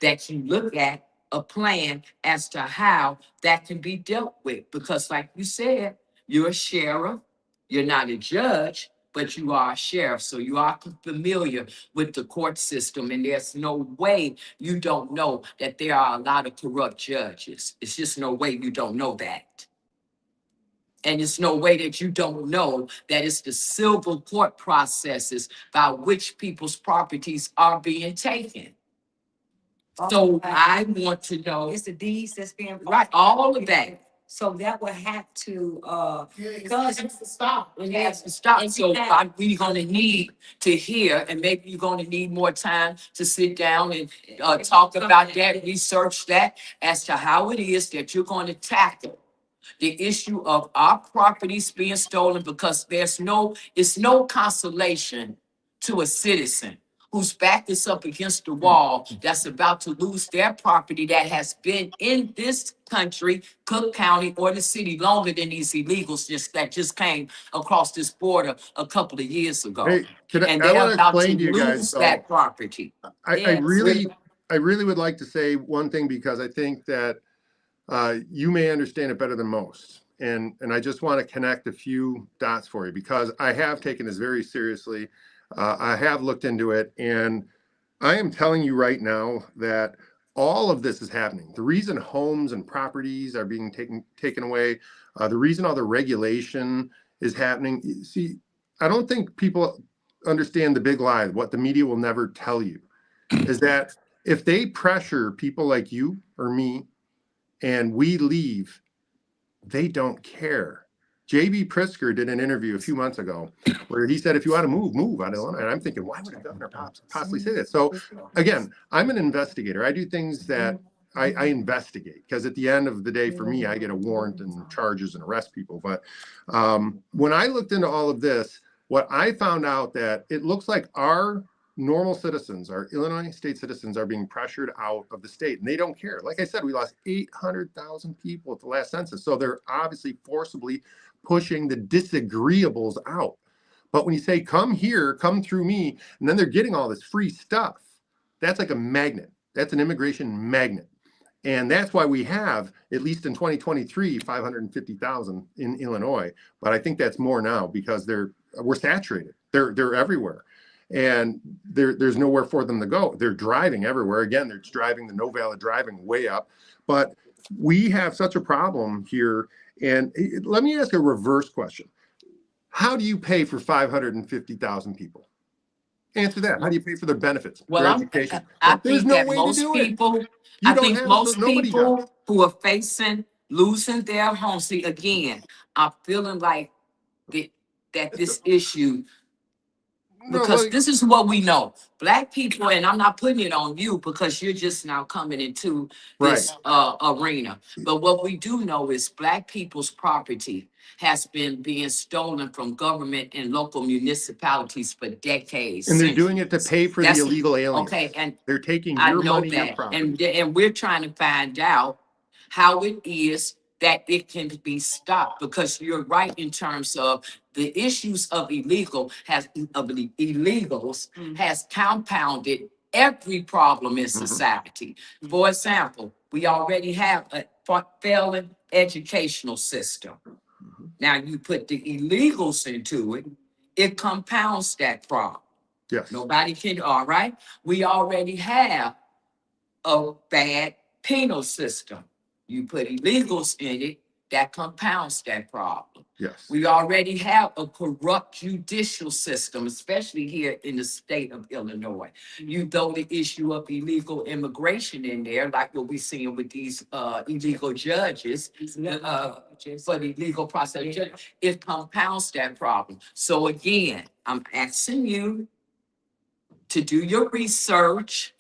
that you look at a plan as to how that can be dealt with. Because like you said, you're a sheriff, you're not a judge, but you are a sheriff. So you are familiar with the court system, and there's no way you don't know that there are a lot of corrupt judges. It's just no way you don't know that. And it's no way that you don't know that it's the civil court processes by which people's properties are being taken. So I want to know, It's the deeds that's being. right, all of that. So that would have to, Yeah, it because has to stop. It has to stop, so we gonna need to hear, and maybe you're gonna need more time to sit down and talk about that, research that, as to how it is that you're gonna tackle the issue of our properties being stolen, because it's no consolation to a citizen whose back is up against the wall, that's about to lose their property, that has been in this country, Cook County or the city, longer than these illegals that just came across this border a couple of years ago. Hey, And I they're want to about to explain to you guys, lose though, that property. I Yes. really would like to say one thing, because I think that you may understand it better than most. And I just want to connect a few dots for you, because I have taken this very seriously. I have looked into it, and I am telling you right now that all of this is happening. The reason homes and properties are being taken away, the reason all the regulation is happening. See, I don't think people understand the big lie. What the media will never tell you is that if they pressure people like you or me and we leave, they don't care. J.B. Pritzker did an interview a few months ago where he said, if you want to move out of Illinois. And I'm thinking, why would a governor possibly say that? So again, I'm an investigator. I do things that I investigate, because at the end of the day, for me, I get a warrant and charges and arrest people. But when I looked into all of this, what I found out that it looks like our normal citizens, our Illinois state citizens, are being pressured out of the state, and they don't care. Like I said, we lost 800,000 people at the last census. So they're obviously forcibly pushing the disagreeables out. But when you say, come here, come through me, and then they're getting all this free stuff, that's like a magnet. That's an immigration magnet. And that's why we have, at least in 2023, 550,000 in Illinois. But I think that's more now, because we're saturated. They're everywhere. And there's nowhere for them to go. They're driving everywhere. Again, they're driving the no valid driving way up. But we have such a problem here. And let me ask a reverse question. How do you pay for 550,000 people? Answer that. How do you pay for their benefits, Well, their I education? think There's no that way to most do it. people, You I don't think have, most so nobody does. people who are facing losing their home, see, again, I'm feeling like that this issue, No, because like, this is what we know. Black people, and I'm not putting it on you because you're just now coming into this arena. But what we do know is Black people's property has been being stolen from government and local municipalities for decades. and they're doing it to pay for the That's- illegal aliens. Okay, and They're taking I your know money, your that, property. and we're trying to find out how it is that it can be stopped, because you're right in terms of the issues of illegals has compounded every problem in society. For example, we already have a failing educational system. Now you put the illegals into it, it compounds that problem. Yes. Nobody can, all right? We already have a bad penal system. You put illegals in it, that compounds that problem. Yes. We already have a corrupt judicial system, especially here in the state of Illinois. You throw the issue of illegal immigration in there, like what we're seeing with these illegal judges, for the legal process, it compounds that problem. So again, I'm asking you to do your research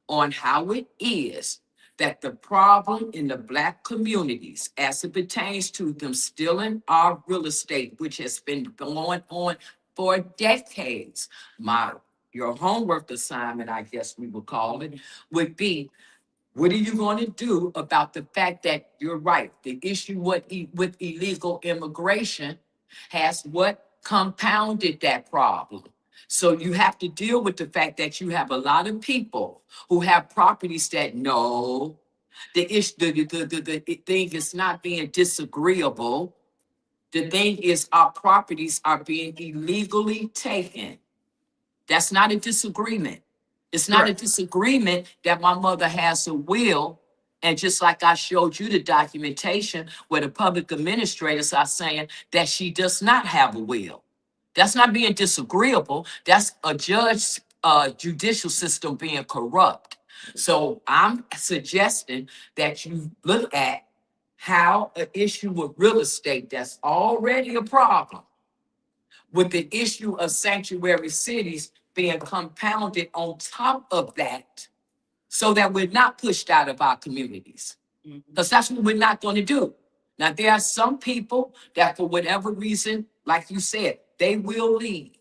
on how it is that the problem in the Black communities, as it pertains to them stealing our real estate, which has been going on for decades. Your homework assignment, I guess we would call it, would be, what are you going to do about the fact that you're right? The issue with illegal immigration has what compounded that problem. So you have to deal with the fact that you have a lot of people who have properties that no, the issue, the thing is not being disagreeable. The thing is our properties are being illegally taken. That's not a disagreement. It's not a disagreement that my mother has a will. And just like I showed you the documentation where the public administrators are saying that she does not have a will. That's not being disagreeable. That's a judge, judicial system being corrupt. So I'm suggesting that you look at how an issue with real estate that's already a problem, with the issue of sanctuary cities being compounded on top of that, so that we're not pushed out of our communities. Because that's what we're not going to do. Now, there are some people that, for whatever reason, like you said, they will leave.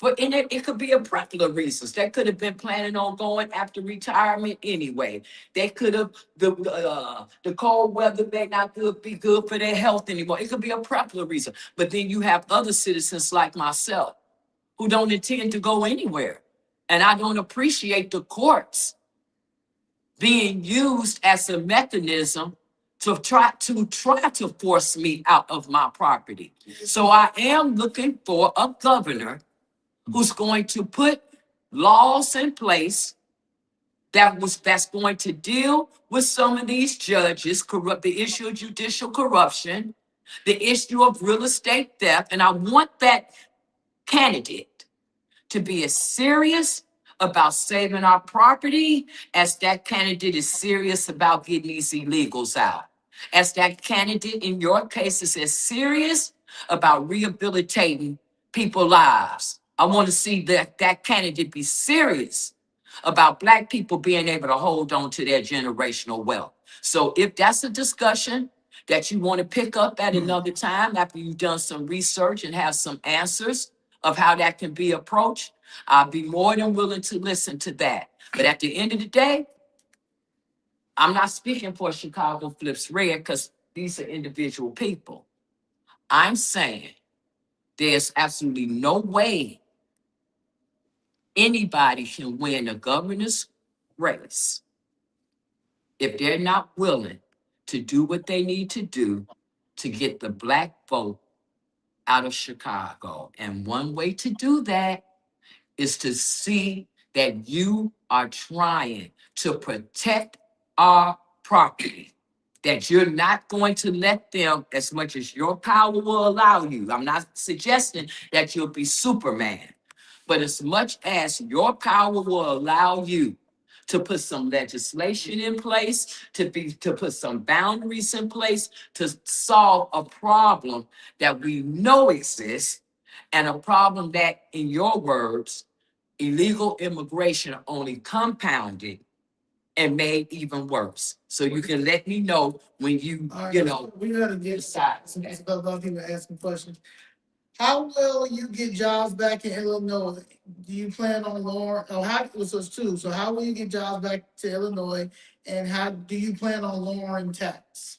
But in it could be a plethora of reasons. They could have been planning on going after retirement anyway. They could have, the cold weather may not be good for their health anymore. It could be a plethora of reasons. But then you have other citizens like myself who don't intend to go anywhere. And I don't appreciate the courts being used as a mechanism to try to force me out of my property. So I am looking for a governor who's going to put laws in place that's going to deal with some of these judges, the issue of judicial corruption, the issue of real estate theft. And I want that candidate to be as serious about saving our property as that candidate is serious about getting these illegals out. As that candidate in your case is as serious about rehabilitating people's lives. I want to see that candidate be serious about Black people being able to hold on to their generational wealth. So if that's a discussion that you want to pick up at another time after you've done some research and have some answers of how that can be approached, I'll be more than willing to listen to that. But at the end of the day, I'm not speaking for Chicago Flips Red because these are individual people. I'm saying there's absolutely no way anybody can win a governor's race if they're not willing to do what they need to do to get the Black vote out of Chicago. And one way to do that is to see that you are trying to protect our property, that you're not going to let them, as much as your power will allow you. I'm not suggesting that you'll be Superman, but as much as your power will allow you to put some legislation in place, to put some boundaries in place, to solve a problem that we know exists, and a problem that, in your words, illegal immigration only compounded and made even worse. So you can let me know when All right, you know, we gotta get decide. some other people asking questions. How will you get jobs back in Illinois? Do you plan on lowering, or how, so it's two, so how will you get jobs back to Illinois? And how do you plan on lowering tax?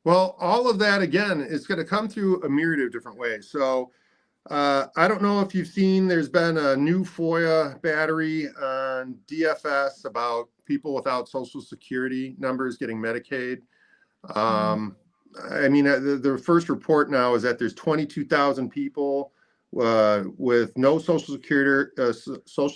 Well, all of that, again, is going to come through a myriad of different ways. So I don't know if you've seen, there's been a new FOIA battery on DFS about people without Social Security numbers getting Medicaid. I mean, the first report now is that there's 22,000 people with no Social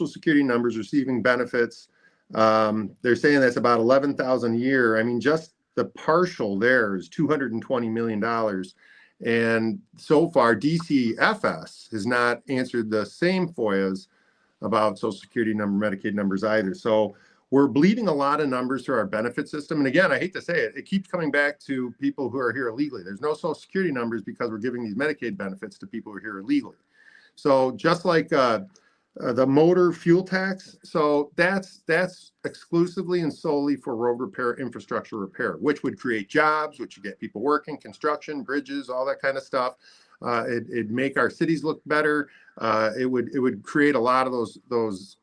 Security numbers receiving benefits. They're saying that's about 11,000 a year. I mean, just the partial there is $220 million. And so far, DCFS has not answered the same FOIAs about Social Security number, Medicaid numbers either. So we're bleeding a lot of numbers through our benefit system. And again, I hate to say it, it keeps coming back to people who are here illegally. There's no Social Security numbers because we're giving these Medicaid benefits to people who are here illegally. So just like the motor fuel tax, so that's exclusively and solely for road repair, infrastructure repair, which would create jobs, which would get people working, construction, bridges, all that kind of stuff. It'd make our cities look better. It would create a lot of those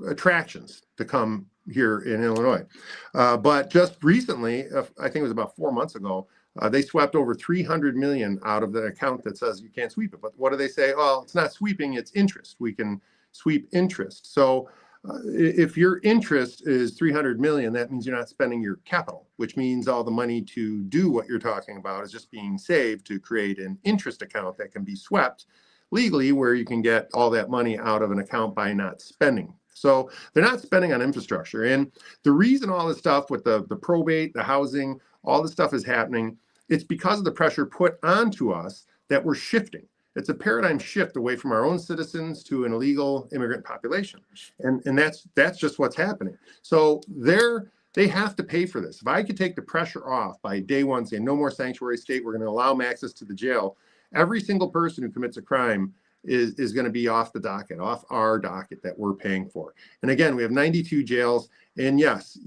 attractions to come here in Illinois. But just recently, I think it was about 4 months ago, they swept over 300 million out of the account that says you can't sweep it. But what do they say? Well, it's not sweeping, it's interest. We can sweep interest. So if your interest is 300 million, that means you're not spending your capital, which means all the money to do what you're talking about is just being saved to create an interest account that can be swept legally, where you can get all that money out of an account by not spending. So they're not spending on infrastructure. And the reason all this stuff with the probate, the housing, all this stuff is happening, it's because of the pressure put onto us that we're shifting. It's a paradigm shift away from our own citizens to an illegal immigrant population. And that's just what's happening. So they have to pay for this. If I could take the pressure off by day one, saying no more sanctuary state, we're going to allow them access to the jail, every single person who commits a crime is going to be off the docket, off our docket that we're paying for. And again, we have 92 jails. And yes,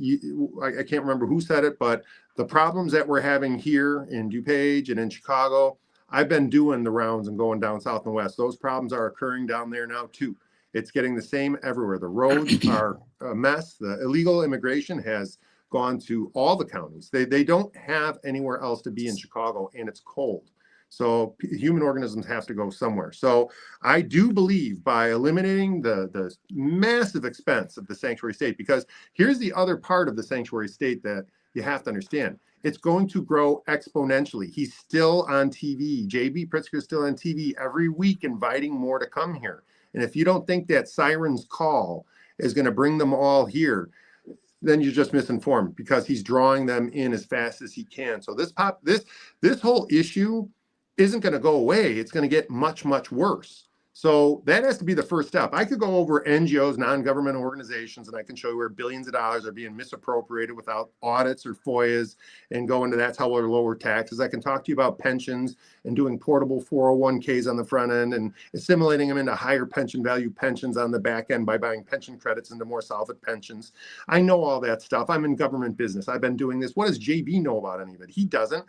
I can't remember who said it, but the problems that we're having here in DuPage and in Chicago, I've been doing the rounds and going down south and west. Those problems are occurring down there now too. It's getting the same everywhere. The roads are a mess. The illegal immigration has gone to all the counties. They don't have anywhere else to be in Chicago, and it's cold. So human organisms have to go somewhere. So I do believe by eliminating the massive expense of the sanctuary state, because here's the other part of the sanctuary state that you have to understand. It's going to grow exponentially. He's still on TV. J.B. Pritzker is still on TV every week inviting more to come here. And if you don't think that siren's call is going to bring them all here, then you're just misinformed, because he's drawing them in as fast as he can. So this whole issue isn't going to go away. It's going to get much, much worse. So that has to be the first step. I could go over NGOs, non-government organizations, and I can show you where billions of dollars are being misappropriated without audits or FOIAs, and go into that's how we'll lower taxes. I can talk to you about pensions and doing portable 401ks on the front end and assimilating them into higher pension value pensions on the back end by buying pension credits into more solid pensions. I know all that stuff. I'm in government business. I've been doing this. What does JB know about any of it? He doesn't.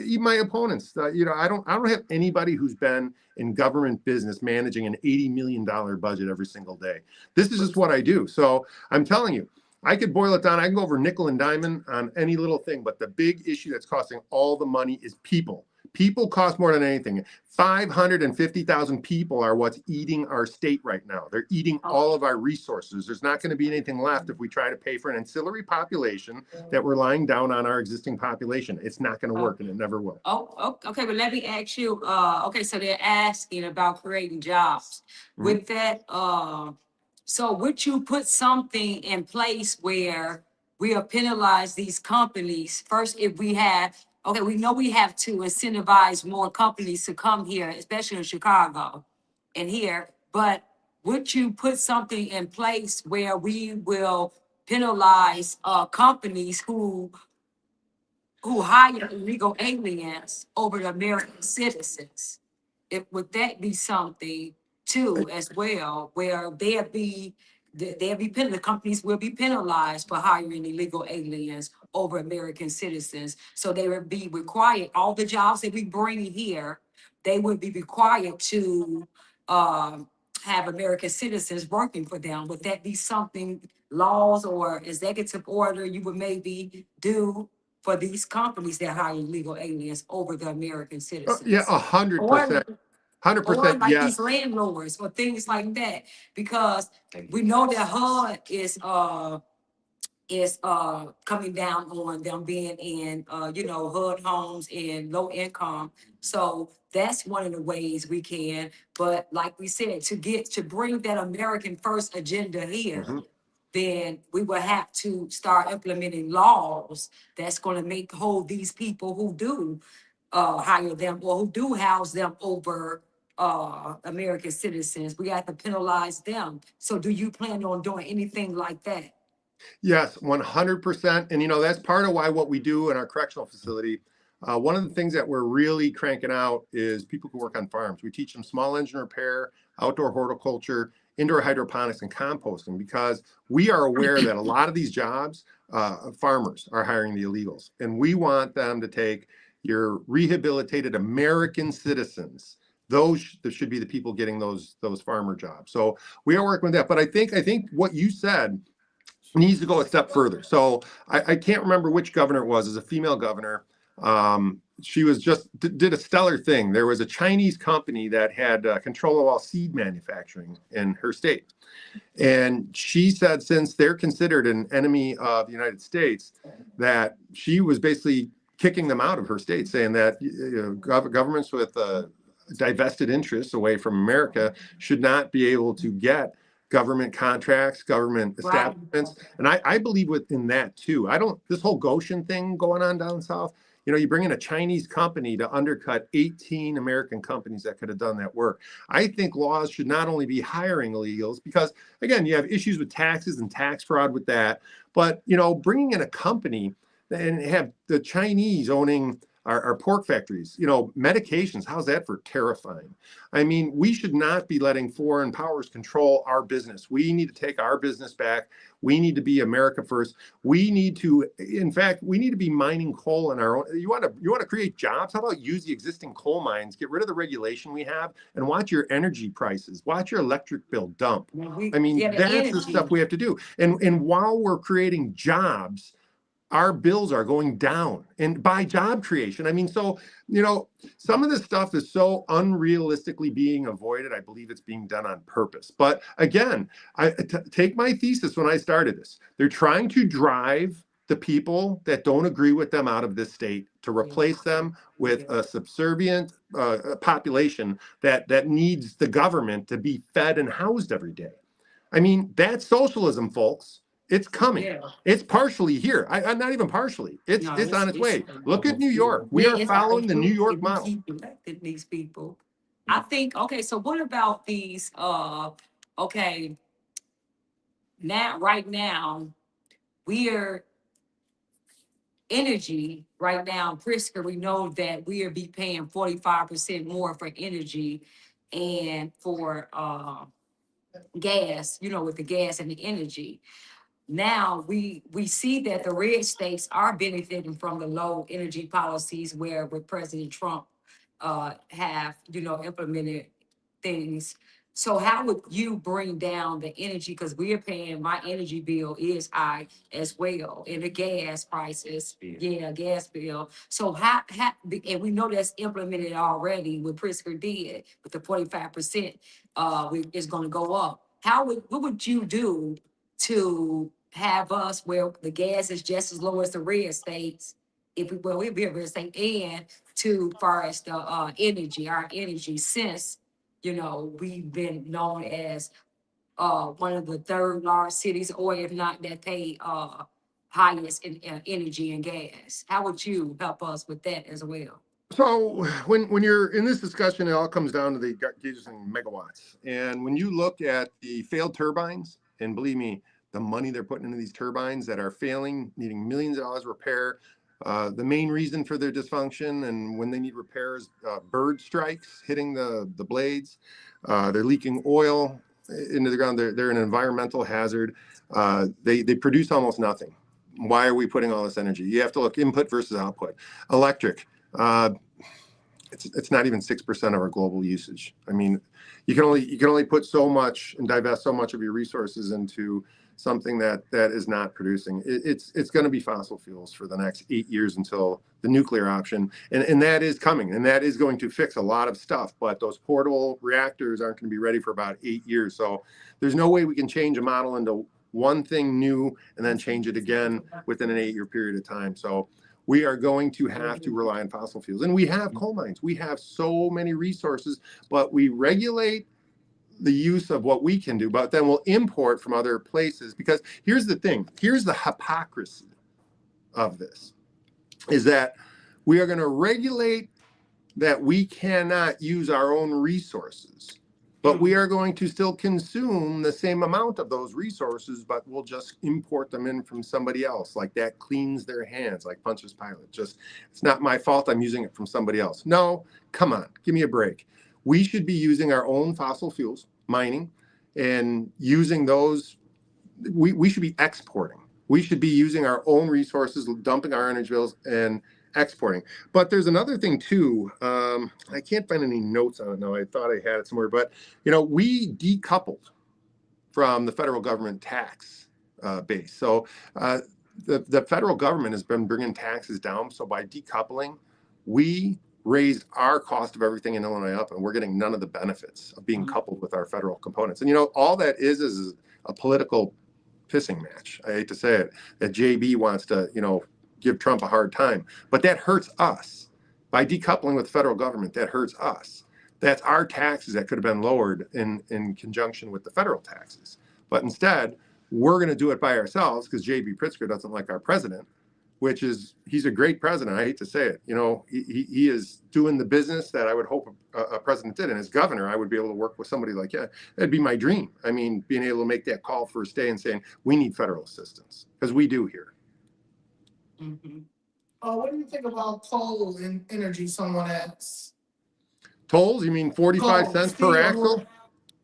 Even my opponents, I don't have anybody who's been in government business managing an $80 million budget every single day. This is just what I do. So I'm telling you, I could boil it down. I can go over nickel and diamond on any little thing, but the big issue that's costing all the money is people. People cost more than anything. 550,000 people are what's eating our state right now. They're eating all of our resources. There's not going to be anything left if we try to pay for an ancillary population that we're lying down on our existing population. It's not going to work, and it never will. Okay, but let me ask you, okay, so they're asking about creating jobs. With that, so would you put something in place where we penalize these companies first if we have, okay, we know we have to incentivize more companies to come here, especially in Chicago and here, but would you put something in place where we will penalize companies who hire illegal aliens over the American citizens? Would that be something too as well, where the companies will be penalized for hiring illegal aliens over American citizens? So they would be required, all the jobs that we bring here, they would be required to have American citizens working for them. Would that be something, laws or executive order you would maybe do for these companies that hire illegal aliens over the American citizens? Yeah, 100%. 100%, or like yes. these landlords or things like that, because we know that HUD is coming down on them being in HUD homes and low income. So that's one of the ways we can. But like we said, to bring that American first agenda here, then we will have to start implementing laws that's going to hold these people who do hire them or who do house them over American citizens. We have to penalize them. So do you plan on doing anything like that? Yes, 100%. And that's part of why what we do in our correctional facility, one of the things that we're really cranking out is people who work on farms. We teach them small engine repair, outdoor horticulture, indoor hydroponics, and composting, because we are aware that a lot of these jobs, farmers are hiring the illegals. And we want them to take your rehabilitated American citizens. Those should be the people getting those farmer jobs. So we are working with that. But I think what you said needs to go a step further. So I can't remember which governor it was. As a female governor, she was did a stellar thing. There was a Chinese company that had control of all seed manufacturing in her state. And she said, since they're considered an enemy of the United States, that she was basically kicking them out of her state, saying that governments with divested interests away from America should not be able to get government contracts, government establishments. And I believe within that too. This whole Goshen thing going on down south, You bring in a Chinese company to undercut 18 American companies that could have done that work. I think laws should not only be hiring illegals, because again, you have issues with taxes and tax fraud with that, but bringing in a company and have the Chinese owning our pork factories, medications, how's that for terrifying? I mean, we should not be letting foreign powers control our business. We need to take our business back. We need to be America first. We need to, in fact, we need to be mining coal in our own. You want to create jobs? How about use the existing coal mines, get rid of the regulation we have, and watch your energy prices, watch your electric bill dump. I mean, Yeah, the that's the stuff we have to do. And while we're creating jobs, our bills are going down, and by job creation. I mean, so, some of this stuff is so unrealistically being avoided. I believe it's being done on purpose. But again, take my thesis when I started this. They're trying to drive the people that don't agree with them out of this state to replace them with a subservient population that needs the government to be fed and housed every day. I mean, that's socialism, folks. It's coming. Yeah. It's partially here. I'm not even partially. It's No, on its way. Look at New York. We Yeah, are it's following the like, New York if we model. keep electing these people. I think, okay, so what about these, okay, right now, we're energy right now in Prisker, we know that we'll be paying 45% more for energy and for gas, with the gas and the energy. Now we see that the red states are benefiting from the low energy policies where with President Trump have, implemented things. So how would you bring down the energy? Because we are paying, my energy bill is high as well, and the gas prices, gas bill. So and we know that's implemented already with Prisker did, with the 45% is gonna go up. What would you do to have us where the gas is just as low as the red states? We'd be a red state, and to far as the energy, our energy, since we've been known as one of the third largest cities, or if not, that pay highest in energy and gas. How would you help us with that as well? So when you're in this discussion, it all comes down to the using megawatts. And when you look at the failed turbines, and believe me, the money they're putting into these turbines that are failing, needing millions of dollars repair. The main reason for their dysfunction and when they need repairs, bird strikes hitting the blades. They're leaking oil into the ground. They're an environmental hazard. They produce almost nothing. Why are we putting all this energy? You have to look input versus output. Electric. It's not even 6% of our global usage. I mean, you can only put so much and divest so much of your resources into something that is not producing. It's going to be fossil fuels for the next 8 years until the nuclear option, and that is coming, and that is going to fix a lot of stuff. But those portable reactors aren't going to be ready for about 8 years. So there's no way we can change a model into one thing new and then change it again within an 8-year period of time. So we are going to have to rely on fossil fuels. And we have coal mines. We have so many resources, but we regulate the use of what we can do, but then we'll import from other places. Because here's the thing, here's the hypocrisy of this, is that we are going to regulate that we cannot use our own resources, but we are going to still consume the same amount of those resources, but we'll just import them in from somebody else. Like that cleans their hands, like Pontius Pilate. Just, it's not my fault, I'm using it from somebody else. No, come on, give me a break. We should be using our own fossil fuels, mining, and using those. We should be exporting. We should be using our own resources, dumping our energy bills and exporting. But there's another thing too. I can't find any notes on it now. I thought I had it somewhere, but we decoupled from the federal government tax base. So the federal government has been bringing taxes down. So by decoupling, we raised our cost of everything in Illinois up, and we're getting none of the benefits of being coupled with our federal components. And all that is a political pissing match. I hate to say it, that JB wants to give Trump a hard time, but that hurts us. By decoupling with the federal government, that hurts us. That's our taxes that could have been lowered in conjunction with the federal taxes. But instead, we're going to do it by ourselves because JB Pritzker doesn't like our president. which is, he's a great president. I hate to say it. You know, he is doing the business that I would hope a president did. And as governor, I would be able to work with somebody like, yeah, that'd be my dream. I mean, being able to make that call first day and saying, we need federal assistance, because we do here. Mhm. What do you think about coal and energy? Someone asks. Tolls, you mean 45 Coal, cents per axle?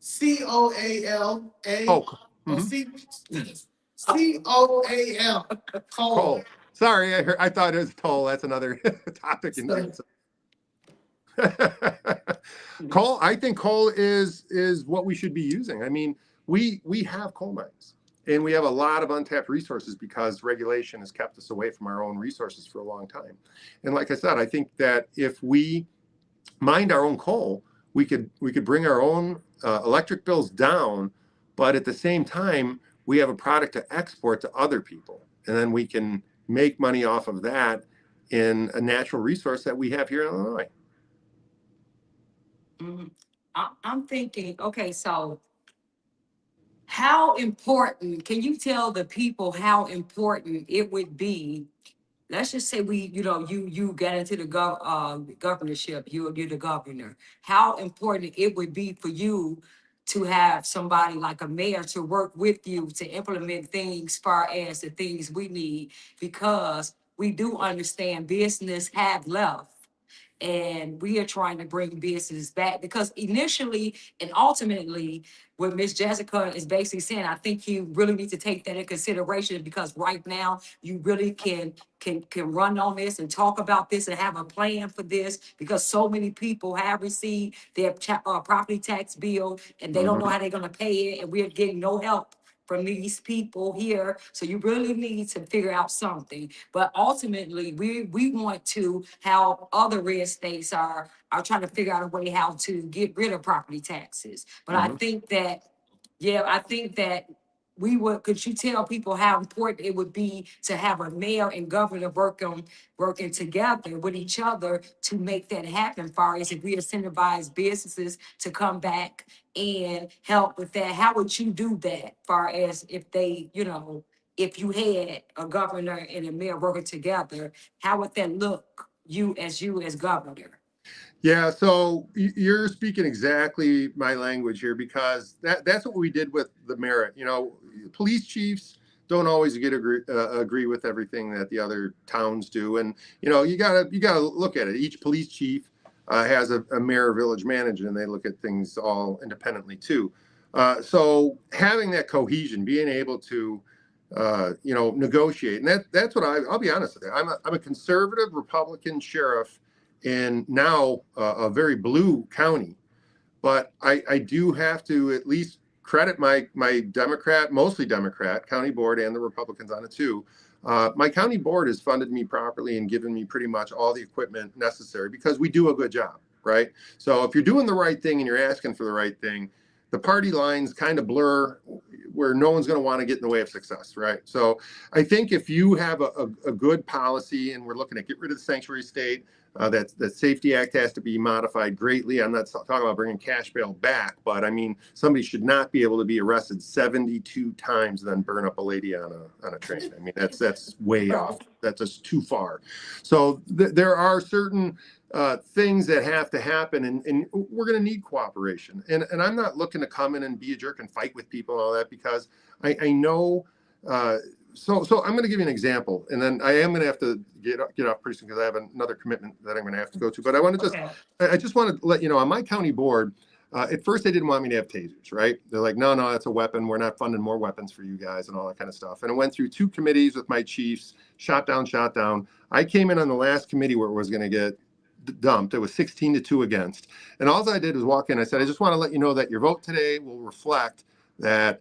COALA. Oh, Or mhm. COAL. Coal. Coal. Sorry, I thought it was toll. That's another topic. Coal, I think coal is what we should be using. I mean, we have coal mines, and we have a lot of untapped resources because regulation has kept us away from our own resources for a long time. And like I said, I think that if we mined our own coal, we could bring our own electric bills down, but at the same time, we have a product to export to other people, and then we can make money off of that in a natural resource that we have here in Illinois. Mhm. I'm thinking, okay, so how important, can you tell the people how important it would be? Let's just say you get into the governorship, you're the governor. How important it would be for you to have somebody like a mayor to work with you to implement things far as the things we need, because we do understand business have left. And we are trying to bring business back, because initially and ultimately, what Miss Jessica is basically saying, I think you really need to take that in consideration, because right now you really can run on this and talk about this and have a plan for this, because so many people have received their property tax bill and they don't know how they're gonna pay it, and we're getting no help from these people here. So you really need to figure out something. But ultimately, we want to, how other red states are trying to figure out a way how to get rid of property taxes. But I think that, yeah, I think that could you tell people how important it would be to have a mayor and governor working together with each other to make that happen, far as if we incentivize businesses to come back and help with that? How would you do that, far as if they, if you had a governor and a mayor working together, how would that look, you as governor? Yeah, so you're speaking exactly my language here, because that's what we did with the merit. You know, police chiefs don't always agree with everything that the other towns do, and you know, you gotta look at it. Each police chief has a mayor, village manager, and they look at things all independently too. So having that cohesion, being able to negotiate, and that's what I'll be honest with you. I'm a conservative Republican sheriff in now a very blue county, but I do have to at least credit my Democrat, mostly Democrat county board, and the Republicans on it too. My county board has funded me properly and given me pretty much all the equipment necessary, because we do a good job, right? So if you're doing the right thing and you're asking for the right thing, the party lines kind of blur where no one's going to want to get in the way of success, right? So I think if you have a good policy, and we're looking to get rid of the sanctuary state, that Safety Act has to be modified greatly. I'm not talking about bringing cash bail back, but I mean, somebody should not be able to be arrested 72 times and then burn up a lady on a train. I mean, that's way off. That's just too far. So there are certain things that have to happen, and we're going to need cooperation. And I'm not looking to come in and be a jerk and fight with people and all that, because I know. So I'm going to give you an example, and then I am going to have to get off pretty soon, because I have another commitment that I'm going to have to go to. But I want to I just want to let you know, on my county board, at first they didn't want me to have tasers, right? They're like, no, that's a weapon. We're not funding more weapons for you guys and all that kind of stuff. And it went through 2 committees with my chiefs, shot down. I came in on the last committee where it was going to get dumped. It was 16-2 against. And all I did was walk in. I said, I just want to let you know that your vote today will reflect that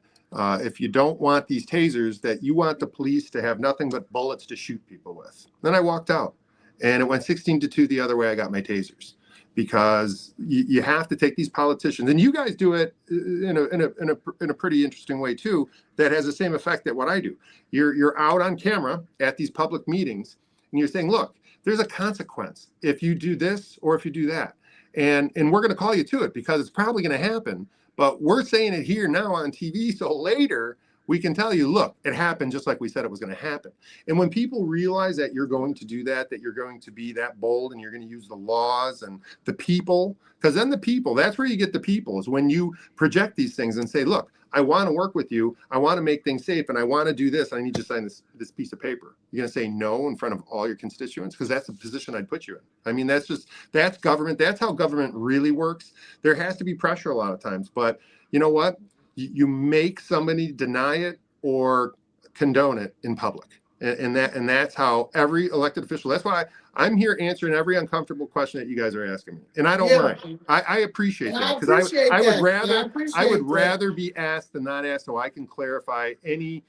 if you don't want these tasers, that you want the police to have nothing but bullets to shoot people with. Then I walked out, and it went 16-2 the other way. I got my tasers, because you have to take these politicians, and you guys do it in a pretty interesting way too, that has the same effect that what I do. You're out on camera at these public meetings, and you're saying, look, there's a consequence if you do this or if you do that, and we're going to call you to it, because it's probably going to happen. But we're saying it here now on TV, so later we can tell you, look, it happened just like we said it was going to happen. And when people realize that you're going to do that, that you're going to be that bold and you're going to use the laws and the people, because then the people, that's where you get the people, is when you project these things and say, look, I want to work with you. I want to make things safe, and I want to do this. I need you to sign this piece of paper. You're going to say no in front of all your constituents, because that's the position I'd put you in. I mean, that's government. That's how government really works. There has to be pressure a lot of times, but you know what? You make somebody deny it or condone it in public. And that's how every elected official, that's why I'm here answering every uncomfortable question that you guys are asking me. And I don't mind. I appreciate And that, I because appreciate I would that. rather I appreciate I would that. rather be asked than not asked, so I can clarify any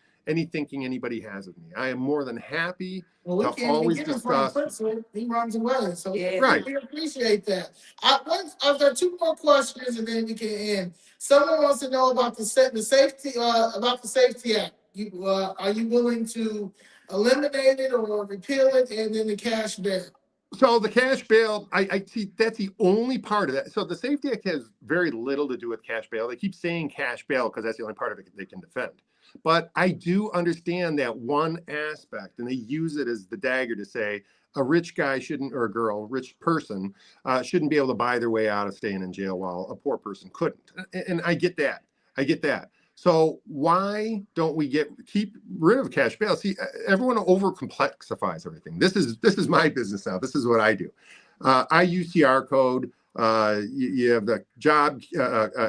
thinking anybody has of me. I am more than happy Well, we to can't even always get in front of discuss. Prince. He runs away. So Yeah. Right. we appreciate that. I've got two more questions and then we can end. Someone wants to know about the safety about the Safety Act. Are you willing to eliminate it or repeal it, and then the cash bail? So the cash bail, I see that's the only part of that. So the Safety Act has very little to do with cash bail. They keep saying cash bail because that's the only part of it they can defend. But I do understand that one aspect, and they use it as the dagger to say a rich guy shouldn't, or a girl, rich person, shouldn't be able to buy their way out of staying in jail while a poor person couldn't. And I get that. I get that. So why don't we keep rid of cash bail? See, everyone overcomplexifies everything. This is my business now. This is what I do. I use UCR code. You have the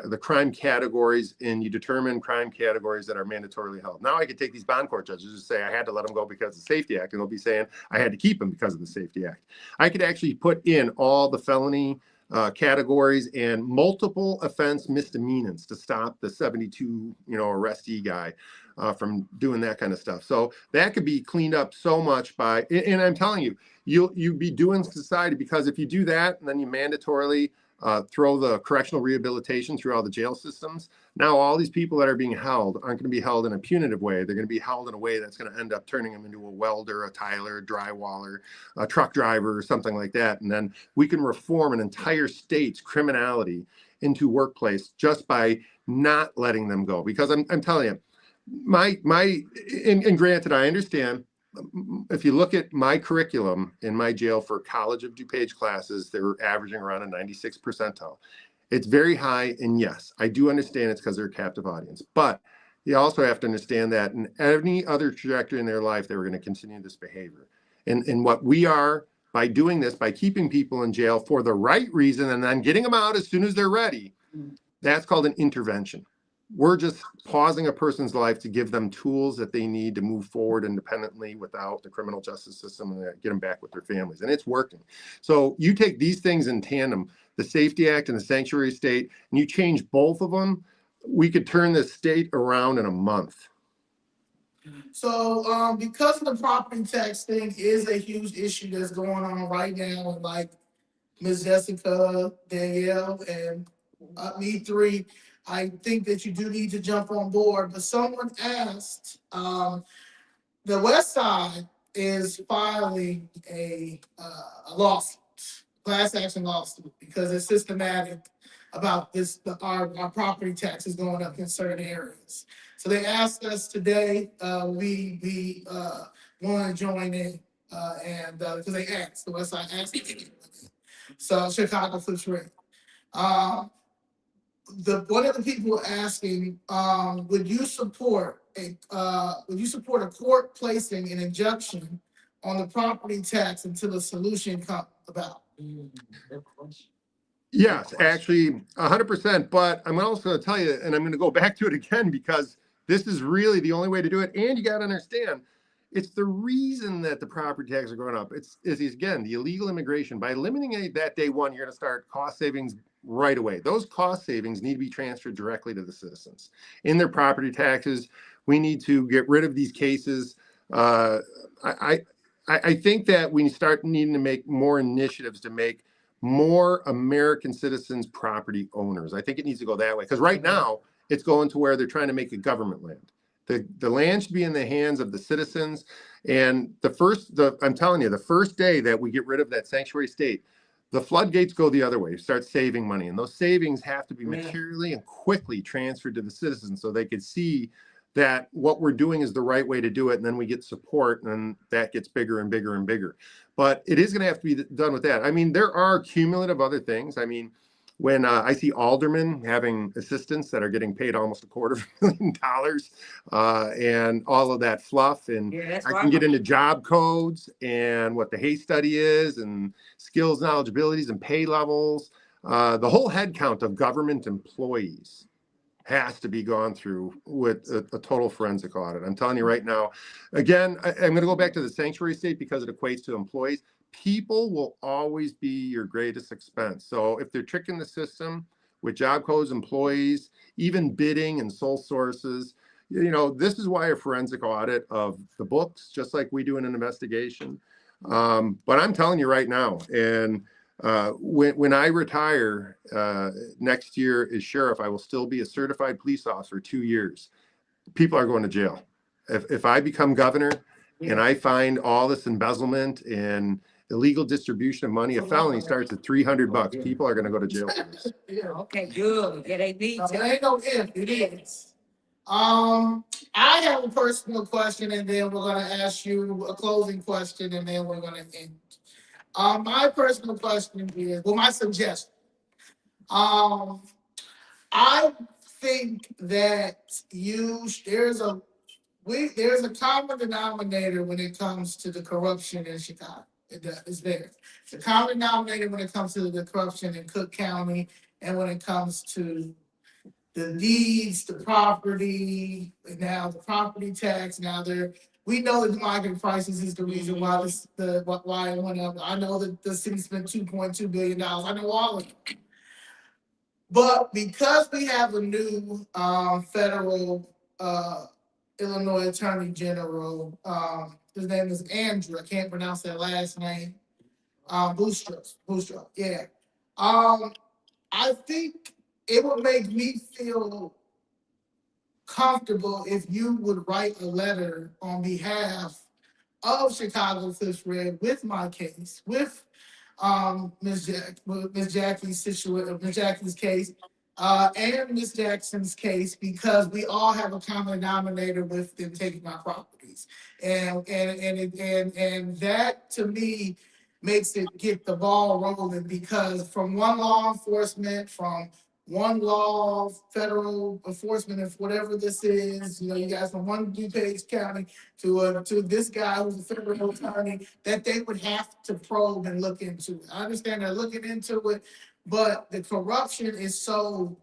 the crime categories, and you determine crime categories that are mandatorily held. Now I could take these bond court judges and say I had to let them go because of the Safety Act, and they'll be saying I had to keep them because of the Safety Act. I could actually put in all the felony categories and multiple offense misdemeanors to stop the 72 arrestee guy from doing that kind of stuff. So that could be cleaned up so much by, and I'm telling you, you'd be doing society, because if you do that and then you mandatorily throw the correctional rehabilitation through all the jail systems, now all these people that are being held aren't going to be held in a punitive way. They're going to be held in a way that's going to end up turning them into a welder, a tiler, a drywaller, a truck driver, or something like that. And then we can reform an entire state's criminality into workplace just by not letting them go. Because I'm telling you, and granted, I understand, if you look at my curriculum in my jail for College of DuPage classes, they're averaging around a 96 percentile. It's very high, and yes, I do understand it's because they're a captive audience. But you also have to understand that in any other trajectory in their life, they were going to continue this behavior. And what we are, by doing this, by keeping people in jail for the right reason and then getting them out as soon as they're ready, that's called an intervention. We're just pausing a person's life to give them tools that they need to move forward independently without the criminal justice system, and get them back with their families. And it's working. So you take these things in tandem, the Safety Act and the Sanctuary State, and you change both of them, we could turn this state around in a month. So because the property tax thing is a huge issue that's going on right now, and like Ms. Jessica, Danielle, and me three, I think that you do need to jump on board. But someone asked, the West Side is filing a lawsuit, class action lawsuit, because it's systematic about this. Our property taxes going up in certain areas. So they asked us today, we want to join in, and because they asked, the West Side asked. So Chicago Flips Red. One of the people asking, would you support a court placing an injunction on the property tax until a solution comes about? Yes, actually 100%. But I'm also going to tell you, and I'm going to go back to it again, because this is really the only way to do it. And you got to understand, it's the reason that the property taxes are going up. It's again, the illegal immigration. By eliminating that day one, you're going to start cost savings right away. Those cost savings need to be transferred directly to the citizens in their property taxes. We need to get rid of these cases. I think that we start needing to make more initiatives to make more American citizens property owners. I think it needs to go that way, because right now it's going to where they're trying to make a government land. The land should be in the hands of the citizens. And I'm telling you, the first day that we get rid of that sanctuary state, the floodgates go the other way. Start saving money, and those savings have to be materially and quickly transferred to the citizens so they could see that what we're doing is the right way to do it, and then we get support, and then that gets bigger and bigger and bigger. But it is going to have to be done with that. I mean, there are cumulative other things. I mean, when I see aldermen having assistants that are getting paid almost $250,000, and all of that fluff, and Yeah, that's I right. can get into job codes and what the Hay study is, and skills, knowledge, abilities, and pay levels. The whole head count of government employees has to be gone through with a total forensic audit. I'm telling you right now, again, I'm going to go back to the sanctuary state because it equates to employees. People will always be your greatest expense. So if they're tricking the system with job codes, employees, even bidding and sole sources, this is why a forensic audit of the books, just like we do in an investigation. But I'm telling you right now, and when I retire next year as sheriff, I will still be a certified police officer 2 years. People are going to jail. If I become governor and I find all this embezzlement and illegal distribution of money, a felony starts at $300. People are going to go to jail for this. Yeah. Okay, good. Yeah, they need No, to. there ain't no if, it is. I have a personal question, and then we're gonna ask you a closing question, and then we're gonna end. My personal question is, well, my suggestion. I think that there's a common denominator when it comes to the corruption in Chicago. It's there. It's a common denominator when it comes to the corruption in Cook County, and when it comes to the deeds, the property, and now the property tax. Now we know that the market prices is the reason why why it went up. I know that the city spent $2.2 billion. I know all of it. But because we have a new federal Illinois Attorney General, his name is Andrew. I can't pronounce that last name. Boostro. Yeah. I think it would make me feel comfortable if you would write a letter on behalf of Chicago Fifth Red with my case, with Miss Jackie's case, and Miss Jackson's case, because we all have a common denominator with them taking my properties, and that to me makes it get the ball rolling, because from one law enforcement, from one law, federal enforcement, if whatever this is, you guys from one DuPage County to this guy who's a federal attorney, that they would have to probe and look into it. I understand they're looking into it, but the corruption is so,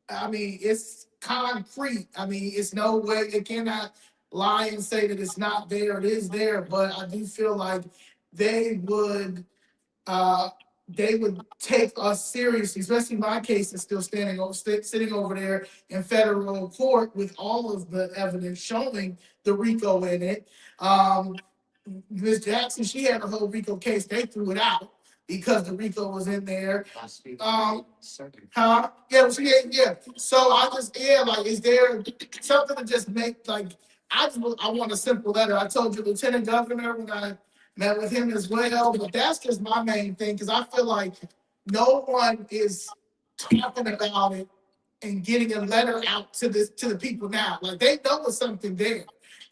it's concrete. It's no way, it cannot lie and say that it's not there. It is there, but I do feel like they would take us seriously, especially my case is still sitting over there in federal court with all of the evidence showing the RICO in it. Ms. Jackson, she had a whole RICO case. They threw it out because the RICO was in there. Huh? Yeah. So is there something to just make, I want a simple letter. I told you, Lieutenant Governor, when I met with him as well, but that's just my main thing, because I feel like no one is talking about it and getting a letter out to the people now. Like, they know there's something there.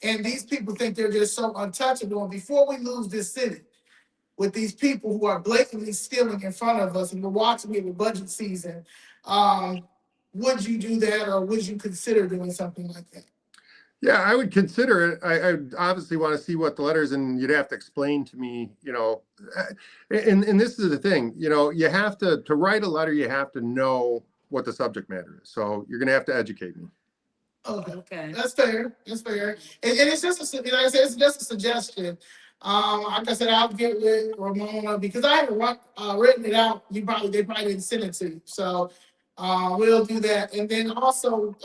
And these people think they're just so untouchable. And before we lose this city with these people who are blatantly stealing in front of us, and we're watching it with budget season, would you do that, or would you consider doing something like that? Yeah, I would consider it. I obviously want to see what the letters, and you'd have to explain to me, and this is the thing, you have to write a letter, you have to know what the subject matter is. So you're going to have to educate me. Okay. That's fair. And it's just it's just a suggestion. Like I said, I'll get with Ramona, because I haven't written it out. They probably didn't send it to you. So we'll do that. And then also,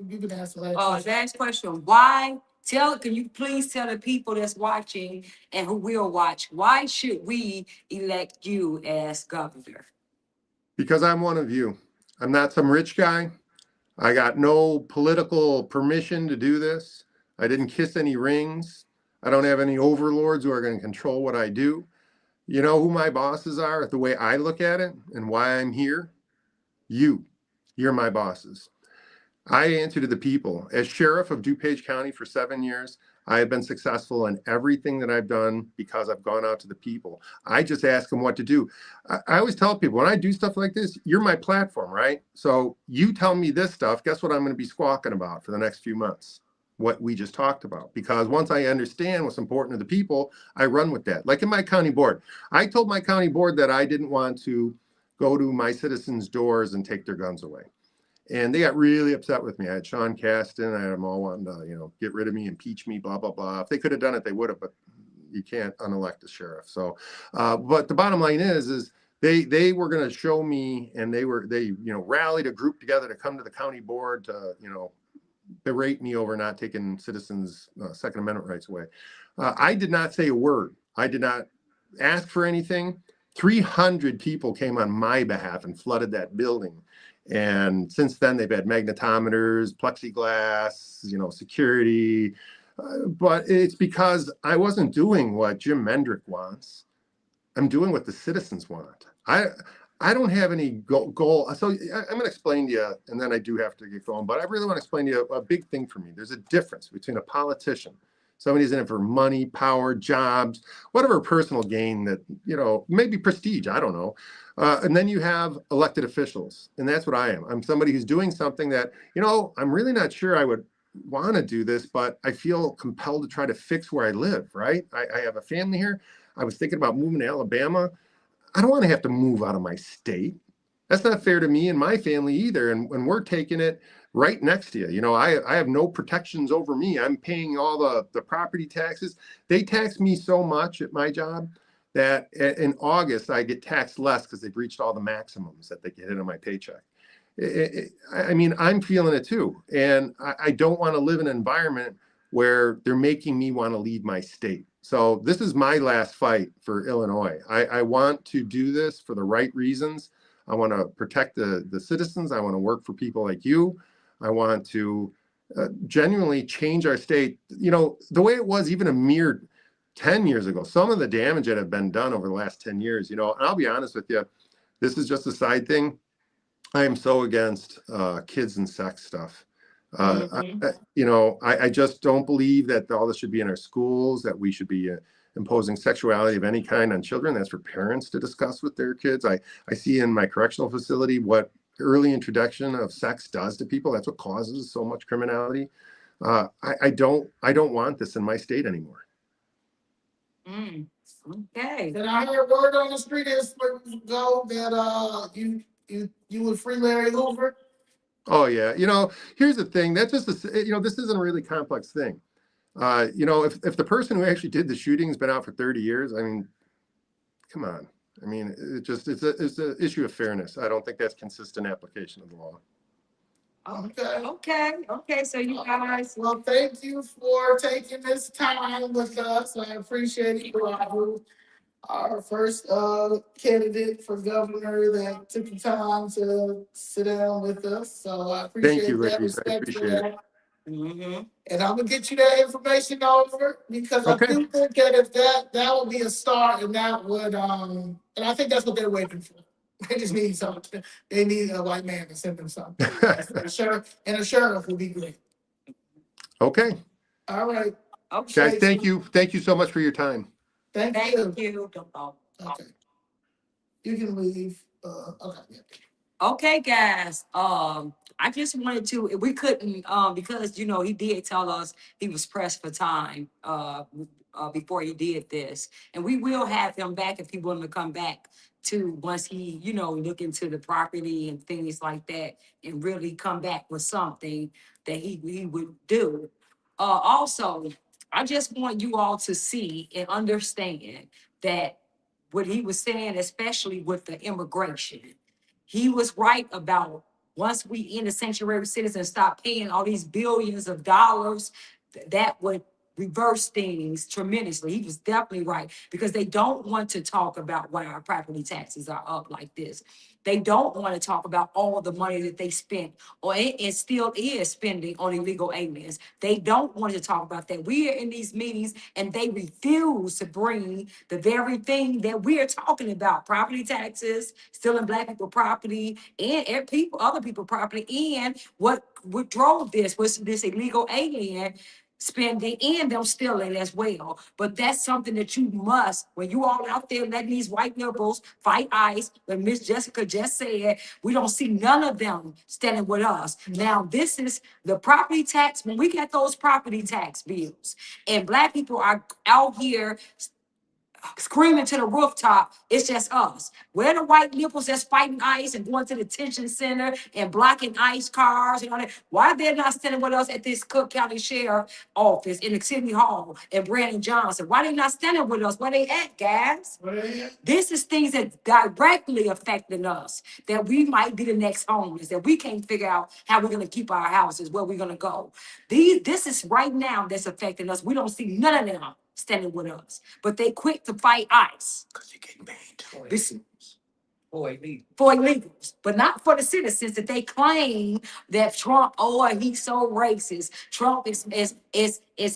you can answer that. Last question. Can you please tell the people that's watching and who will watch, why should we elect you as governor? Because I'm one of you. I'm not some rich guy. I got no political permission to do this. I didn't kiss any rings. I don't have any overlords who are going to control what I do. You know who my bosses are, the way I look at it, and why I'm here? You're my bosses. I answer to the people. As sheriff of DuPage County for 7 years, I have been successful in everything that I've done because I've gone out to the people. I just ask them what to do. I always tell people when I do stuff like this, you're my platform, right? So you tell me this stuff, guess what I'm going to be squawking about for the next few months? What we just talked about. Because once I understand what's important to the people, I run with that. Like in my county board, I told my county board that I didn't want to go to my citizens' doors and take their guns away. And they got really upset with me. I had Sean Caston. I had them all wanting to, get rid of me, impeach me, blah, blah, blah. If they could have done it, they would have, but you can't unelect a sheriff. So, but the bottom line is they were going to show me, and they rallied a group together to come to the county board to, berate me over not taking citizens' Second Amendment rights away. I did not say a word. I did not ask for anything. 300 people came on my behalf and flooded that building. And since then, they've had magnetometers, plexiglass, security. But it's because I wasn't doing what Jim Mendrick wants. I'm doing what the citizens want. I don't have any goal. So I'm going to explain to you, and then I do have to get going. But I really want to explain to you a big thing for me. There's a difference between a politician, somebody who's in it for money, power, jobs, whatever personal gain that, maybe prestige, I don't know. And then you have elected officials, and that's what I am. I'm somebody who's doing something that, I'm really not sure I would want to do this, but I feel compelled to try to fix where I live, right? I have a family here. I was thinking about moving to Alabama. I don't want to have to move out of my state. That's not fair to me and my family either. And when we're taking it right next to you, I have no protections over me. I'm paying all the property taxes. They tax me so much at my job that in August I get taxed less because they've reached all the maximums that they get hit on my paycheck. I'm feeling it too. And I don't want to live in an environment where they're making me want to leave my state. So this is my last fight for Illinois. I want to do this for the right reasons. I want to protect the citizens. I want to work for people like you. I want to genuinely change our state. The way it was even a mere 10 years ago, some of the damage that have been done over the last 10 years, and I'll be honest with you, this is just a side thing. I am so against kids and sex stuff. I just don't believe that all this should be in our schools, that we should be imposing sexuality of any kind on children. That's for parents to discuss with their kids. I see in my correctional facility what early introduction of sex does to people. That's what causes so much criminality. I don't want this in my state anymore. Okay. And I heard word on the street ago that you would free Larry Hoover. Oh yeah, here's the thing. That's just this isn't a really complex thing. If the person who actually did the shooting has been out for 30 years, come on. It's an issue of fairness. I don't think that's consistent application of the law. Okay. So you guys, Well, thank you for taking this time with us. I appreciate you. Our first candidate for governor that took the time to sit down with us. So I appreciate Thank you, that. ladies. I Respect for appreciate that. it. And I'm gonna get you that information over because I do think that if that would be a start, and that would and I think that's what they're waiting for. They just need something. They need a white man to send them something. A sheriff would be great. Okay. All right. Guys, thank you. Thank you so much for your time. Thank you. Okay. You can leave. Okay. Yeah. Okay, guys. I just wanted to. We couldn't because he did tell us he was pressed for time before he did this, and we will have him back if he wanted to come back to once he look into the property and things like that, and really come back with something that he would do. Also, I just want you all to see and understand that what he was saying, especially with the immigration, he was right about once we in the sanctuary cities and stop paying all these billions of dollars, that would reverse things tremendously. He was definitely right because they don't want to talk about why our property taxes are up like this. They don't want to talk about all the money that they spent or it still is spending on illegal aliens. They don't want to talk about that. We are in these meetings and they refuse to bring the very thing that we're talking about: property taxes, stealing black people property, and other people property, and what drove this was this illegal alien spending and them stealing as well. But that's something that you must, when you all out there letting these white liberals fight ICE, when Miss Jessica just said, we don't see none of them standing with us. Now, this is the property tax. When we get those property tax bills and black people are out here screaming to the rooftop, it's just us. We're the white liberals that's fighting ICE and going to the detention center and blocking ICE cars and all that. Why they're not standing with us at this Cook County Sheriff office in the City Hall and Brandon Johnson? Why they not standing with us? Where they at, guys? This is things that directly affecting us, that we might be the next homeless, that we can't figure out how we're gonna keep our houses, where we're gonna go. This is right now that's affecting us. We don't see none of them standing with us, but they quick to fight ICE. Because you're getting paid. Listen, Boy, me. for illegals, but not for the citizens that they claim that Trump, oh, he's so racist. Trump is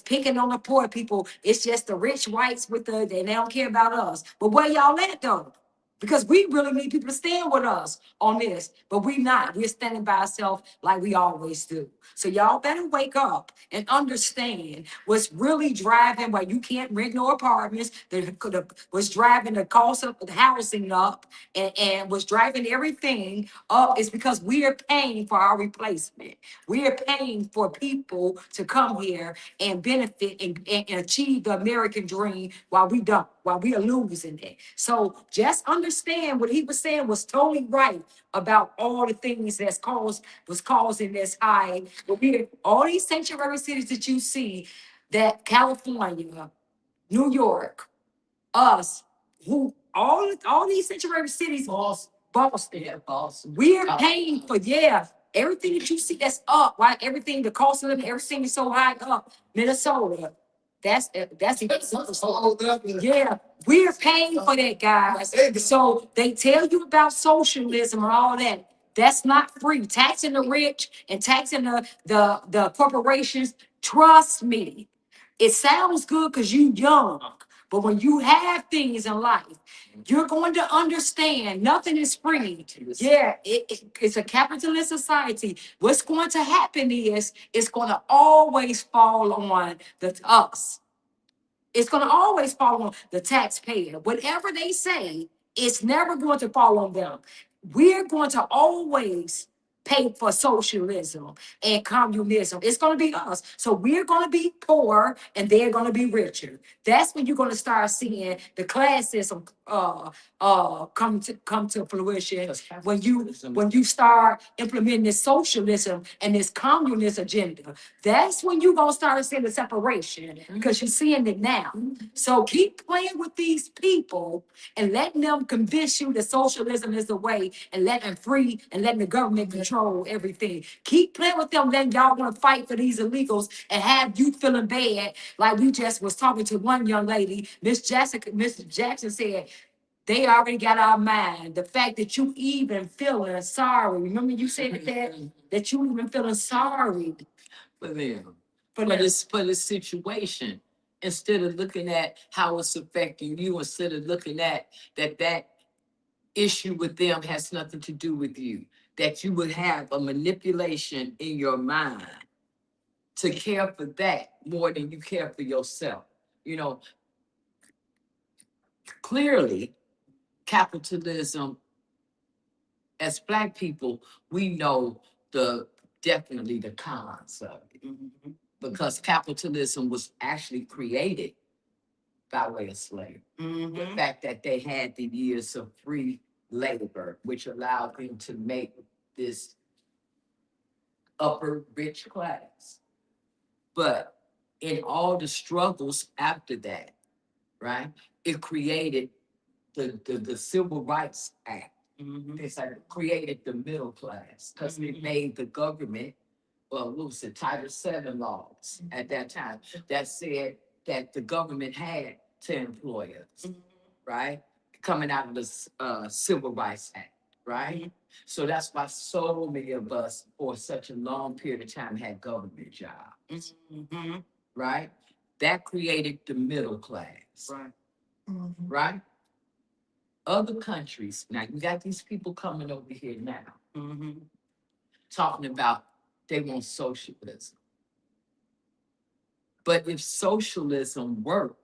picking on the poor people. It's just the rich whites with they don't care about us. But where y'all at though? Because we really need people to stand with us on this, but we not. We're standing by ourselves like we always do. So y'all better wake up and understand what's really driving why you can't rent no apartments, what's driving the cost of the housing up, and what's driving everything up is because we are paying for our replacement. We are paying for people to come here and benefit and achieve the American dream while we don't, while we are losing it. So just understand what he was saying was totally right about all the things that's causing this high. But all these sanctuary cities that you see, that California, New York, us, who all these sanctuary cities, Boston, Yeah, boss. we're paying for, everything that you see that's up, right? Everything, the cost of living, everything is so high up. Minnesota, that's yeah, we're paying for that, guys. So they tell you about socialism and all that. That's not free. Taxing the rich and taxing the corporations. Trust me, it sounds good because you young, but when you have things in life, you're going to understand nothing is free. Yeah, it's a capitalist society. What's going to happen is it's going to always fall on us. It's going to always fall on the taxpayer. Whatever they say, it's never going to fall on them. We're going to always pay for socialism and communism. It's going to be us. So we're going to be poor and they're going to be richer. That's when you're going to start seeing the classism come to fruition. When you start implementing this socialism and this communist agenda, that's when you're going to start seeing the separation, because you're seeing it now. So keep playing with these people and letting them convince you that socialism is the way, and letting free and letting the government control everything. Keep playing with them, letting y'all want to fight for these illegals and have you feeling bad. Like we just was talking to one young lady, Miss Jackson said, they already got our mind. The fact that you even feeling sorry. Remember you said that you even feeling sorry For them. for For the situation. Instead of looking at how it's affecting you, instead of looking at that issue with them has nothing to do with you. That you would have a manipulation in your mind to care for that more than you care for yourself. You know, clearly, capitalism, as Black people, we know definitely the cons of it. Because capitalism was actually created by way of slavery. The fact that they had the years of free labor, which allowed them to make this upper rich class. But in all the struggles after that, right, it created the Civil Rights Act. It's like created the middle class because it made the government what was it, Title VII laws at that time that said that the government had to employ us, right? Coming out of the Civil Rights Act, right? So that's why so many of us for such a long period of time had government jobs, right? That created the middle class, Right. right? Other countries, now you got these people coming over here now, talking about they want socialism. But if socialism worked,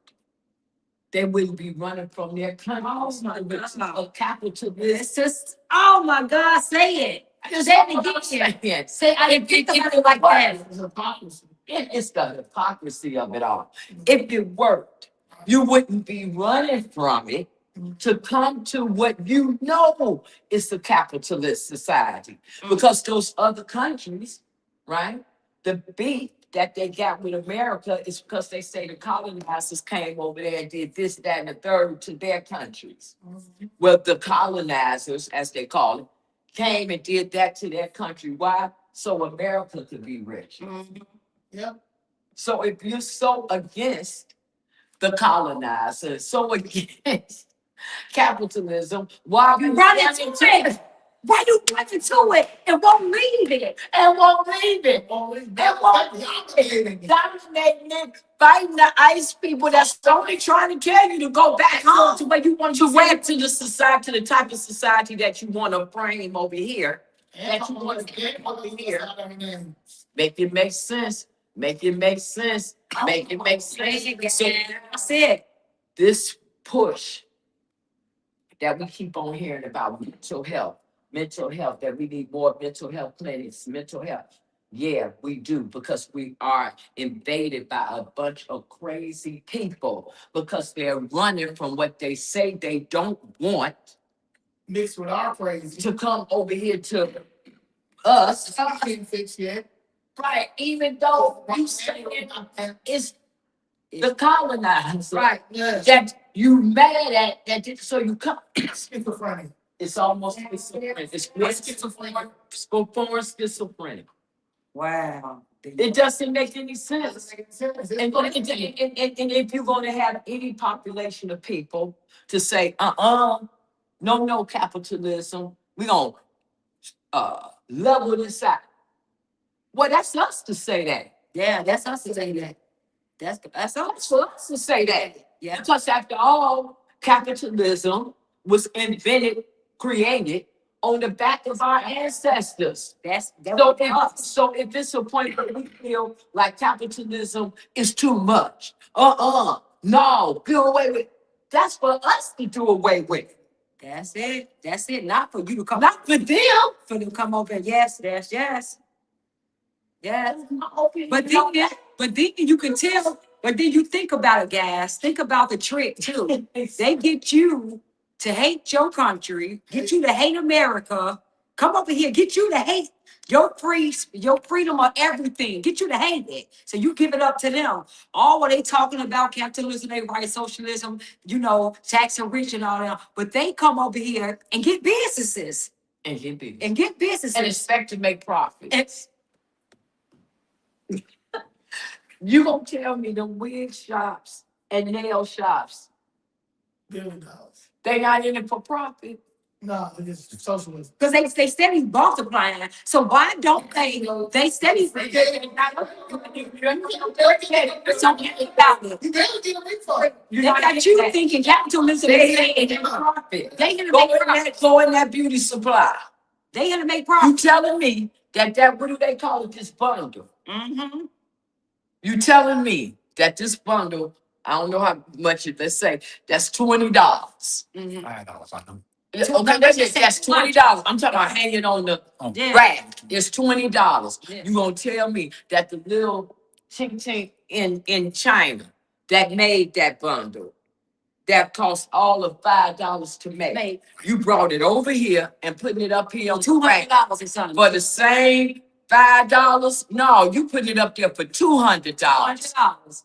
they wouldn't be running from their country. Oh my God. A capitalist. It's just, oh my God, say it. Say it again. Say, I didn't think about it like that. It's hypocrisy. It's the hypocrisy of it all. If it worked, you wouldn't be running from it to come to what you know is the capitalist society. Because those other countries, right? The beef that they got with America is because they say the colonizers came over there and did this, that, and the third to their countries. Well, the colonizers, as they call it, came and did that to their country. Why? So America could be rich. Yep. So if you're so against the colonizers, so against capitalism, why are You you run running into it. Why you run into it and won't leave it? and won't leave it? Dominating it, fighting the ICE people that's only trying to tell you to go back home to where you want to wed to the society, the type of society that you want to frame over here. That you want to get over here. Make it make sense. Make it make sense. Make it make sense. So That's it. this push that we keep on hearing about mental health, that we need more mental health clinics, mental health. Yeah, we do, because we are invaded by a bunch of crazy people because they're running from what they say they don't want Mixed with our crazy. to come over here to us. Something ain't fixed yet. Right, even though you say it's the colonizers, right? Yes. That you mad at, that so you come. Schizophrenic. It's almost schizophrenic. It's schizophrenic. Wow. It doesn't make any sense. And if you're gonna have any population of people to say, no capitalism, we gonna level this out. Well, that's us to say that. Yeah, that's us to say that. That's us. That's for us to say that. Yeah. Because after all, capitalism was invented, created on the back of our ancestors. That So was us. so if it's a point where we feel like capitalism is too much, no, do away with. That's for us to do away with. That's it. That's it. Not for you to come. Not for them. For them to come over. Yes. Yes. Yes. Yes. But then you can tell. But then you think about it, guys. Think about the trick too. They get you to hate your country, get you to hate America. Come over here, get you to hate your freedom of everything. Get you to hate it. So you give it up to them. All what they talking about capitalism, they write socialism, tax and rich and all that. But they come over here and get businesses. And get big. And get businesses. And expect to make profit. It's You gonna tell me the wig shops and nail shops, $billion. they not in it for profit? No, it's socialism. because they steady multiplying. So why don't they steady so think about it. You better get a refund. They got you thinking capitalism They is ain't in profit. they gonna Go make in profit. go in that beauty supply. They gonna make You profit. telling me that what do they call it, this bundle? Mm-hmm. You telling me that this bundle, I don't know how much it, let's say, that's $20. Mm-hmm. Okay, that's $20. I'm talking about hanging on the Yeah. rack. It's $20. Yeah. You gonna tell me that the little chink in China that made that bundle, that cost all of $5 to make. You brought it over here and putting it up here on the rack $200 or something. for the same $5? No, you put it up there for $200. $200.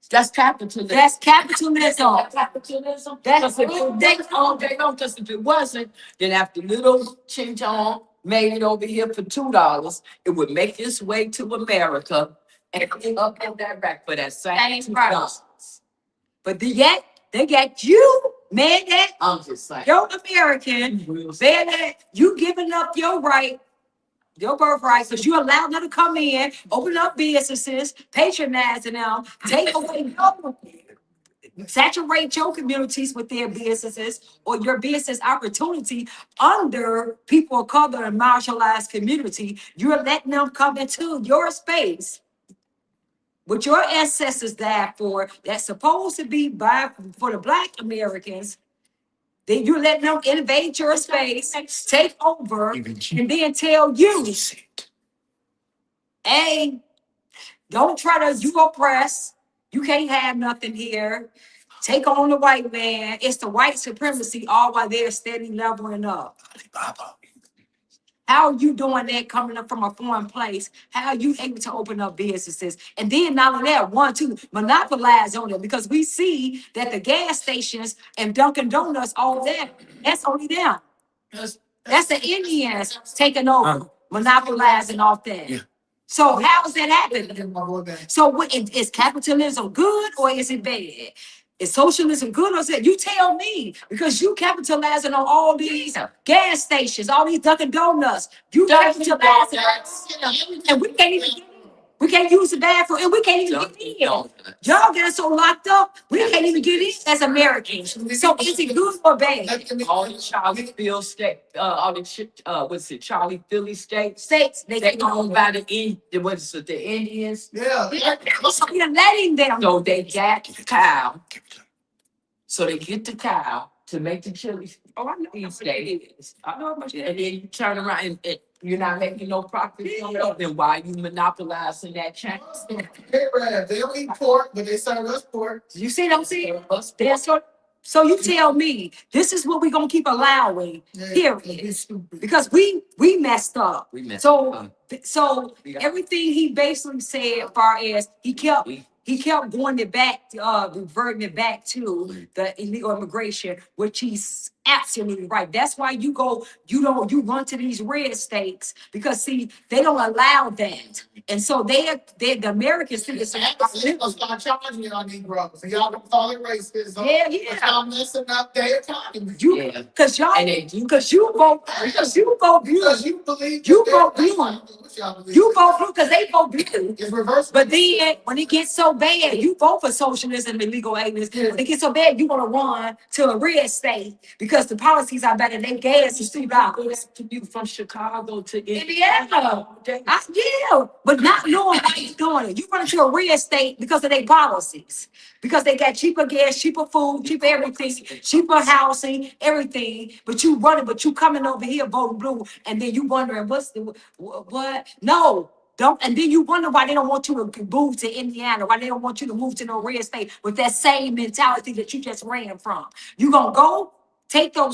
That's capitalism. That's capitalism. Capitalism. That's Because if it wasn't, then after little ching chong made it over here for $2, it would make its way to America and end up on that rack for that same Same price. $2. But yet, they got you, man, that I'm just saying. you're American, man, that you giving up your right, your birthright, because you allowed them to come in, open up businesses, patronizing them, take away your, saturate your communities with their businesses or your business opportunity under people of color and marginalized community. You're letting them come into your space, what your ancestors died for, that's supposed to be by for the Black Americans. Then you're letting them invade your space, take over, and then tell you, hey, don't try to, you oppress, you can't have nothing here. Take on the white man. It's the white supremacy, all while they're steady leveling up. How are you doing that coming up from a foreign place? How are you able to open up businesses? And then not only that, one, two, monopolize on them, because we see that the gas stations and Dunkin' Donuts, all that, that's only them. That's the Indians taking over, monopolizing off that. Yeah. So how's that happening? My boy back. So what is capitalism good or is it bad? Is socialism good or is it? You tell me, because you capitalizing on all these gas stations, all these Dunkin' Donuts. You capitalizing on, and we can't use the bathroom, and we can't even get in. Y'all get so locked up, we can't even get in as Americans. So is it good or bad? All the Charlottesville state, all the shit, what's it, Charlie Philly states? They They owned by what is it, the Indians? Yeah. So you're letting them. So they got the cow. So they get the cow to make the chili. Oh, I know These what it days. is. I know about And that. then you turn around and you're not making no profit from it, then why you monopolizing that chain? Hey, Brad, they don't eat pork, but they serve us pork. You see what I'm saying? That's what. So you tell me this is what we're gonna keep allowing, Yeah, period. it's stupid. Because we messed up. We messed So up. so everything he basically said, as far as he kept going it back, reverting it back to the illegal immigration, which he's absolutely right. That's why you run to these red states, because see, they don't allow that. And so the American citizens. They're gonna start charging y'all Negroes, and y'all gonna call it racism. Yeah, But yeah. y'all messing up their economy. Yeah. Cause y'all, And they do. because you vote blue. Because you believe. You that vote they're- blue. What y'all believe? You vote blue because they vote blue. It's reverse. But then when it gets so bad, you vote for socialism and illegal aliens. When it gets so bad, you want to run to a red state because the policies are better. They gas is $2. To you from Chicago to Indiana. Yeah, but not knowing why you're doing it. You run into a red state because of their policies. Because they got cheaper gas, cheaper food, cheaper everything, cheaper housing, everything. But you running, but you coming over here voting blue, and then you wondering what? No. Don't, and then you wonder why they don't want you to move to Indiana, why they don't want you to move to no red state with that same mentality that you just ran from. You gonna go take that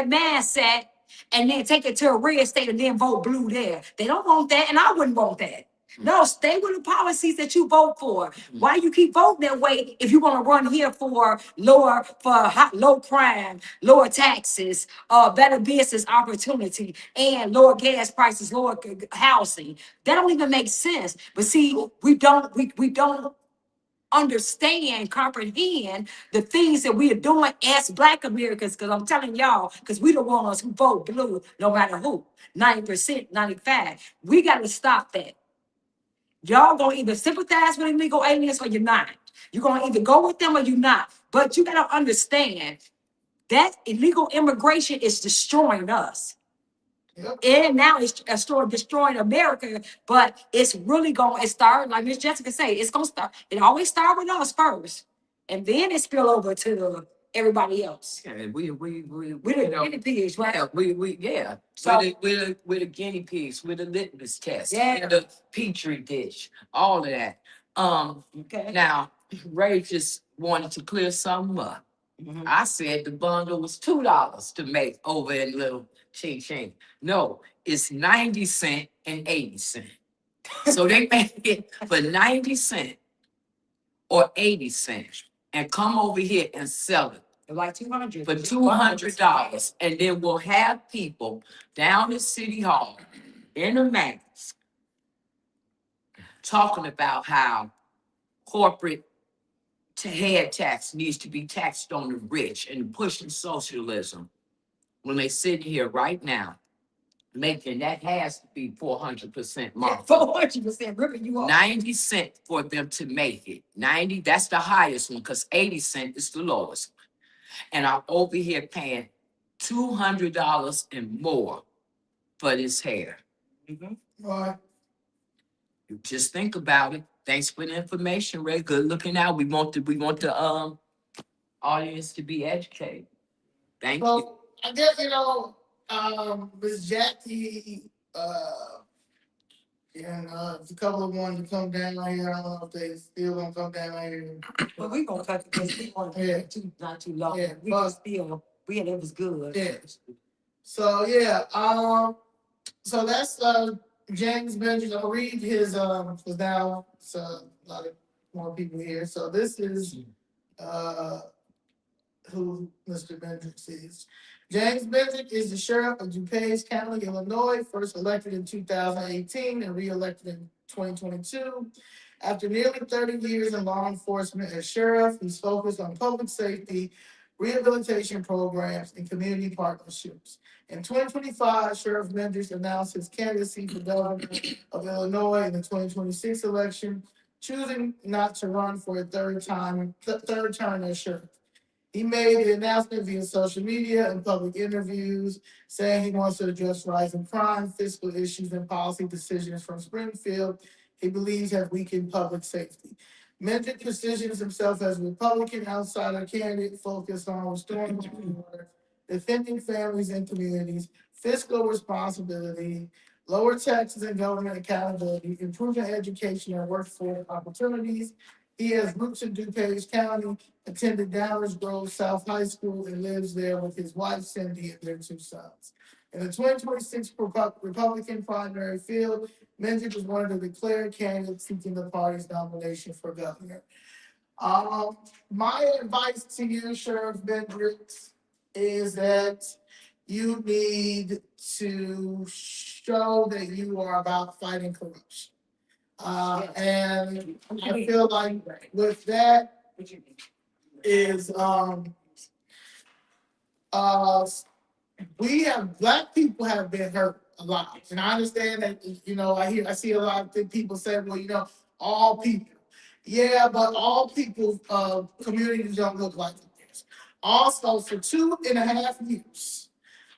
mindset and then take it to a red state and then vote blue there. They don't want that, and I wouldn't want that. No, stay with the policies that you vote for. Why you keep voting that way if you want to run here for low crime, lower taxes, better business opportunity, and lower gas prices, lower housing? That don't even make sense. But see, we don't understand, comprehend the things that we are doing as Black Americans. Because I'm telling y'all, because we the ones who vote blue, no matter who, 90%, 95%. We got to stop that. Y'all gonna either sympathize with illegal aliens or you're not. You're gonna either go with them or you're not. But you gotta understand that illegal immigration is destroying us. Yep. And now it's destroying America, but it's really it start, like Miss Jessica said, it's gonna start. It always start with us first. And then it spill over to everybody else. Yeah, we We're the guinea pigs, right? Yeah, So- we're the guinea pigs, we're the litmus test, Yeah. we're the petri dish, all of that. Okay. Now, Ray just wanted to clear something up. Mhm. I said the bundle was $2 to make over in little ching ching. No, it's 90 cents and 80 cents. So they make it for 90 cents or 80 cents and come over here and sell it Like 200. for $200. And then we'll have people down at City Hall in a mask talking about how corporate head tax needs to be taxed on the rich and pushing socialism. When they sit here right now, making that has to be 400% markup. 400% ripping you off. 90 cents for them to make it. 90, that's the highest one, because 80 cents is the lowest. And I'm over here paying $200 and more for this hair. Right. You just think about it. Thanks for the information, Ray. Good looking out. We want the audience to be educated. Thank you. So I guess, Ms. Jackie, and a couple of ones to come down here. I don't know if they still gonna come down here. But we gonna cut it because we want Yeah. to not too long. Yeah, We but- just feel, it was good. Yeah. So yeah, so that's James Mendrick. I'll read his because now it's a lot of more people here. So this is who Mr. Mendrick is. James Mendrick is the sheriff of DuPage County, Illinois, first elected in 2018 and re-elected in 2022. After nearly 30 years in law enforcement as sheriff, he's focused on public safety, rehabilitation programs, and community partnerships. In 2025, Sheriff Mendrick announced his candidacy for governor of Illinois in the 2026 election, choosing not to run for a third term as sheriff. He made the announcement via social media and public interviews, saying he wants to address rising crime, fiscal issues, and policy decisions from Springfield he believes have weakened public safety. Mendrick positions himself as a Republican outsider candidate focused on restoring law and order, defending families and communities, fiscal responsibility, lower taxes and government accountability, improving education and workforce opportunities. He has roots in DuPage County, attended Downers Grove South High School, and lives there with his wife Cindy and their 2 sons. In the 2026 Republican primary field, Mendrick is one of the declared candidates seeking the party's nomination for governor. My advice to you, Sheriff Mendrick, is that you need to show that you are about fighting corruption. And I feel like with that is Black people have been hurt a lot. And I understand that, I see a lot of people say, well, all people. Yeah, but all people, communities don't look like this. Also, for 2.5 years,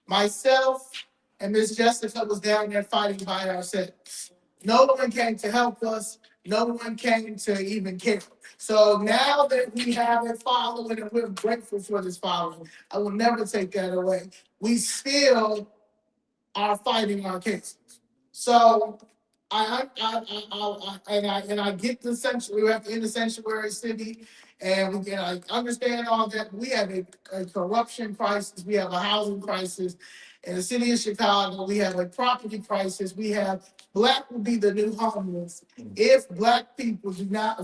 myself and Miss Jessica was down there fighting by ourselves. No one came to help us. No one came to even care. So now that we have a following and we're grateful for this following, I will never take that away. We still are fighting our cases. So I get the sanctuary. We have to end the sanctuary city, and I understand all that. We have a corruption crisis. We have a housing crisis. In the city of Chicago, we have a property crisis. We have Black will be the new homeless if Black people if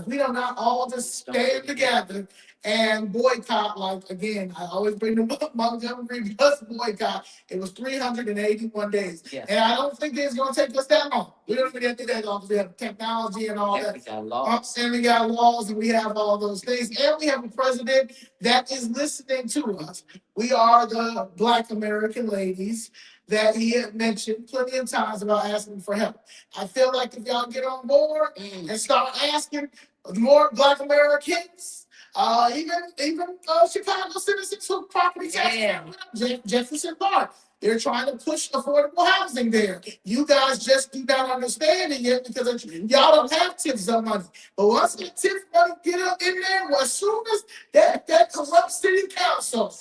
we do not all just stand together and boycott. Like again, I always bring the Montgomery bus boycott. It was 381 days, Yeah. and I don't think it's going to take us that long. We don't even have to do that long because we have technology and all that. We got laws. And we got laws and we have all those things, and we have a president that is listening to us. We are the Black American ladies that he had mentioned plenty of times about asking for help. I feel like if y'all get on board and start asking more Black Americans, even Chicago citizens who property tax, Jefferson Park, they're trying to push affordable housing there. You guys just do not understand it yet because y'all don't have TIF money. But once the TIF money get up in there, well, as soon as that corrupt city council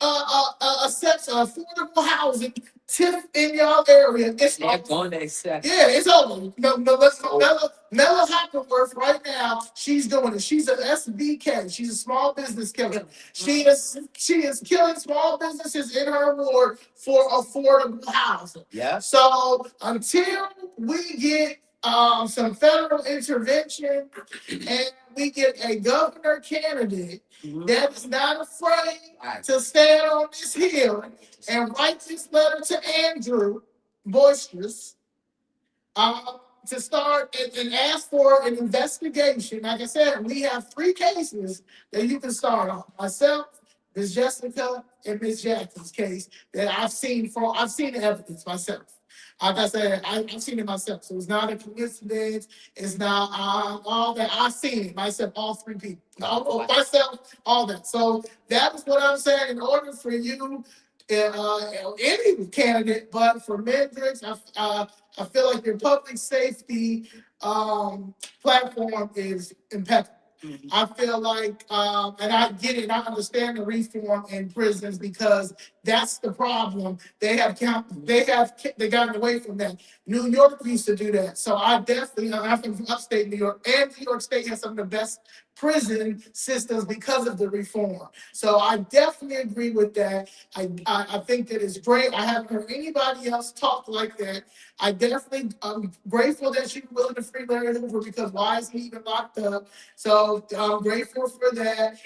accepts affordable housing, TIF in y'all area, it's They're going to accept. yeah, it's over. Mella Hoppenworth right now, she's doing it. She's an SBK. She's a small business killer. She is killing small businesses in her ward for affordable housing. Yeah. So until we get some federal intervention, and we get a governor candidate that is not afraid Right. to stand on this hill and write this letter to Andrew Boisterous, to start and ask for an investigation. Like I said, we have 3 cases that you can start on. Myself, Ms. Jessica, and Ms. Jackson's case that I've seen the evidence myself. Like I said, I've seen it myself. So it's not a coincidence. It's not all that. I've seen it myself, all 3 people. Myself, all that. So that is what I'm saying. In order for you, any candidate, but for Mendrick, I feel like your public safety platform is impeccable. I feel like, and I get it, I understand the reform in prisons because that's the problem. They gotten away from that. New York used to do that. So I'm from upstate New York, and New York State has some of the best prison systems because of the reform. So I definitely agree with that. I think that it's great. I haven't heard anybody else talk like that. I'm grateful that you're willing to free Larry Hoover, because why is he even locked up? So I'm grateful for that.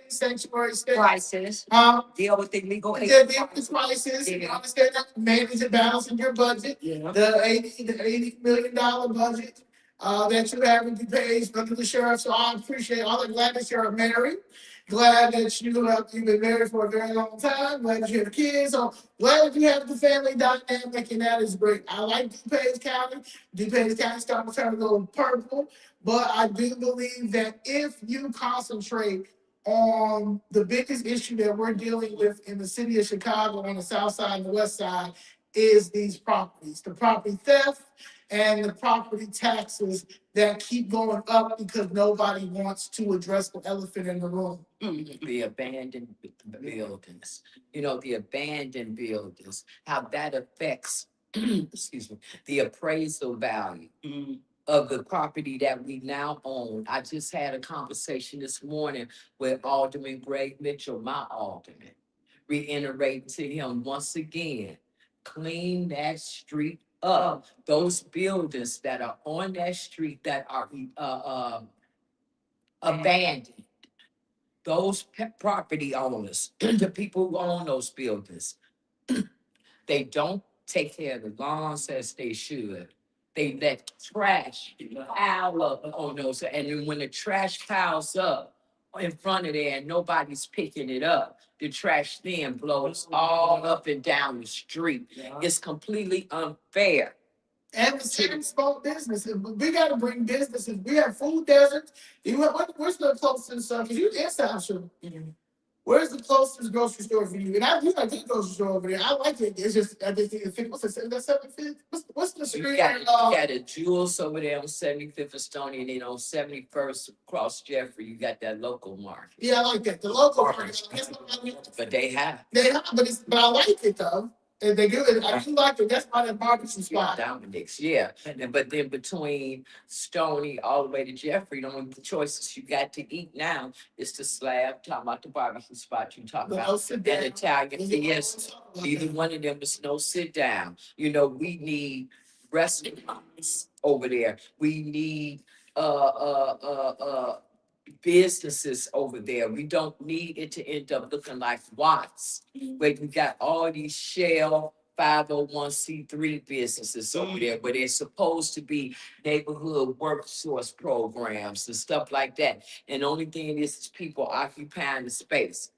Sanctuary state. Crisis, deal with the legal aid. The crisis. You understand that manage and balance in your budget. Yeah. The $80 million budget that you have in the page under the sheriff. So I appreciate all. I'm glad that you're married. Glad that you've been married for a very long time. Glad that you have kids. So glad that you have the family dynamic, and that is great. I like DuPage County. DuPage County starting to go purple, but I do believe that if you concentrate on the biggest issue that we're dealing with in the city of Chicago on the south side and the west side is these properties, the property theft and the property taxes that keep going up because nobody wants to address the elephant in the room. The abandoned buildings, the abandoned buildings, how that affects, excuse me, the appraisal value of the property that we now own. I just had a conversation this morning with Alderman Greg Mitchell, my alderman, reiterating to him once again, clean that street up. Those buildings that are on that street that are abandoned, those property owners, the people who own those buildings, they don't take care of the lawns as they should. They let trash pile up on those, and then when the trash piles up in front of there and nobody's picking it up, the trash then blows all up and down the street. It's completely unfair. And the same small businesses. We got to bring businesses. We have food deserts. Where's the closest? Because you in South Shore. Where's the closest grocery store for you? And I do like the grocery store over there. I like it. It's just I just think what's the 75th? What's the street? You got a Jewels over there on 75th and Stony, and then on 71st across Jeffrey, you got that local market. Yeah, I like that. The local market. But they have. But I like it though. And they do it. I do like it. That's why that barbecue spot. Dominic's, yeah. But then between Stony all the way to Jeffrey, the only choices you got to eat now is the slab, talking about the barbecue spot you talk about, and Italian fiesta. Either one of them is no sit down. We need restaurants over there. We need businesses over there. We don't need it to end up looking like Watts, where you got all these shell 501c3 businesses over there, where they're supposed to be neighborhood workforce programs and stuff like that. And the only thing is people occupying the space.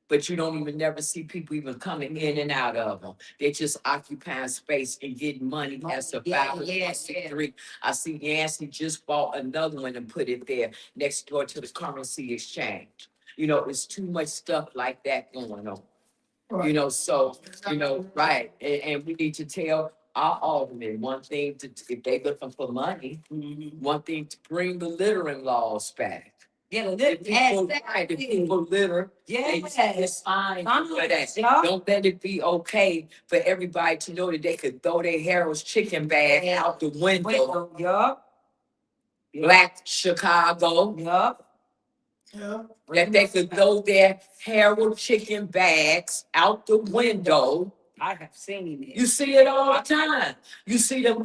But you don't even never see people even coming in and out of them. They're just occupying space and getting money as a 501c3. I see Yancey just bought another one and put it there next door to the currency exchange. It's too much stuff like that going on. Right. And we need to tell our aldermen one thing if they looking for money, one thing to bring the littering laws back. Yeah, If people litter, it's fine for that. Don't let it be okay for everybody to know that they could throw their Harold's chicken bag out the window. Black Chicago. That they could throw their Harold chicken bags out the window I have seen it. You see it all the time. You see them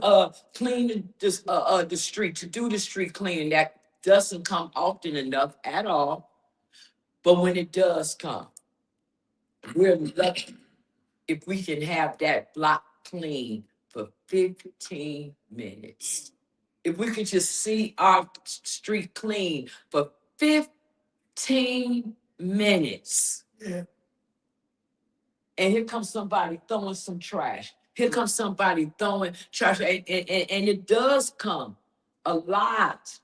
cleaning this the street, to do the street cleaning. That doesn't come often enough at all. But when it does come, we're lucky if we can have that block clean for 15 minutes. If we could just see our street clean for 15 minutes. Yeah. And here comes somebody throwing some trash. Here comes somebody throwing trash. And it does come a lot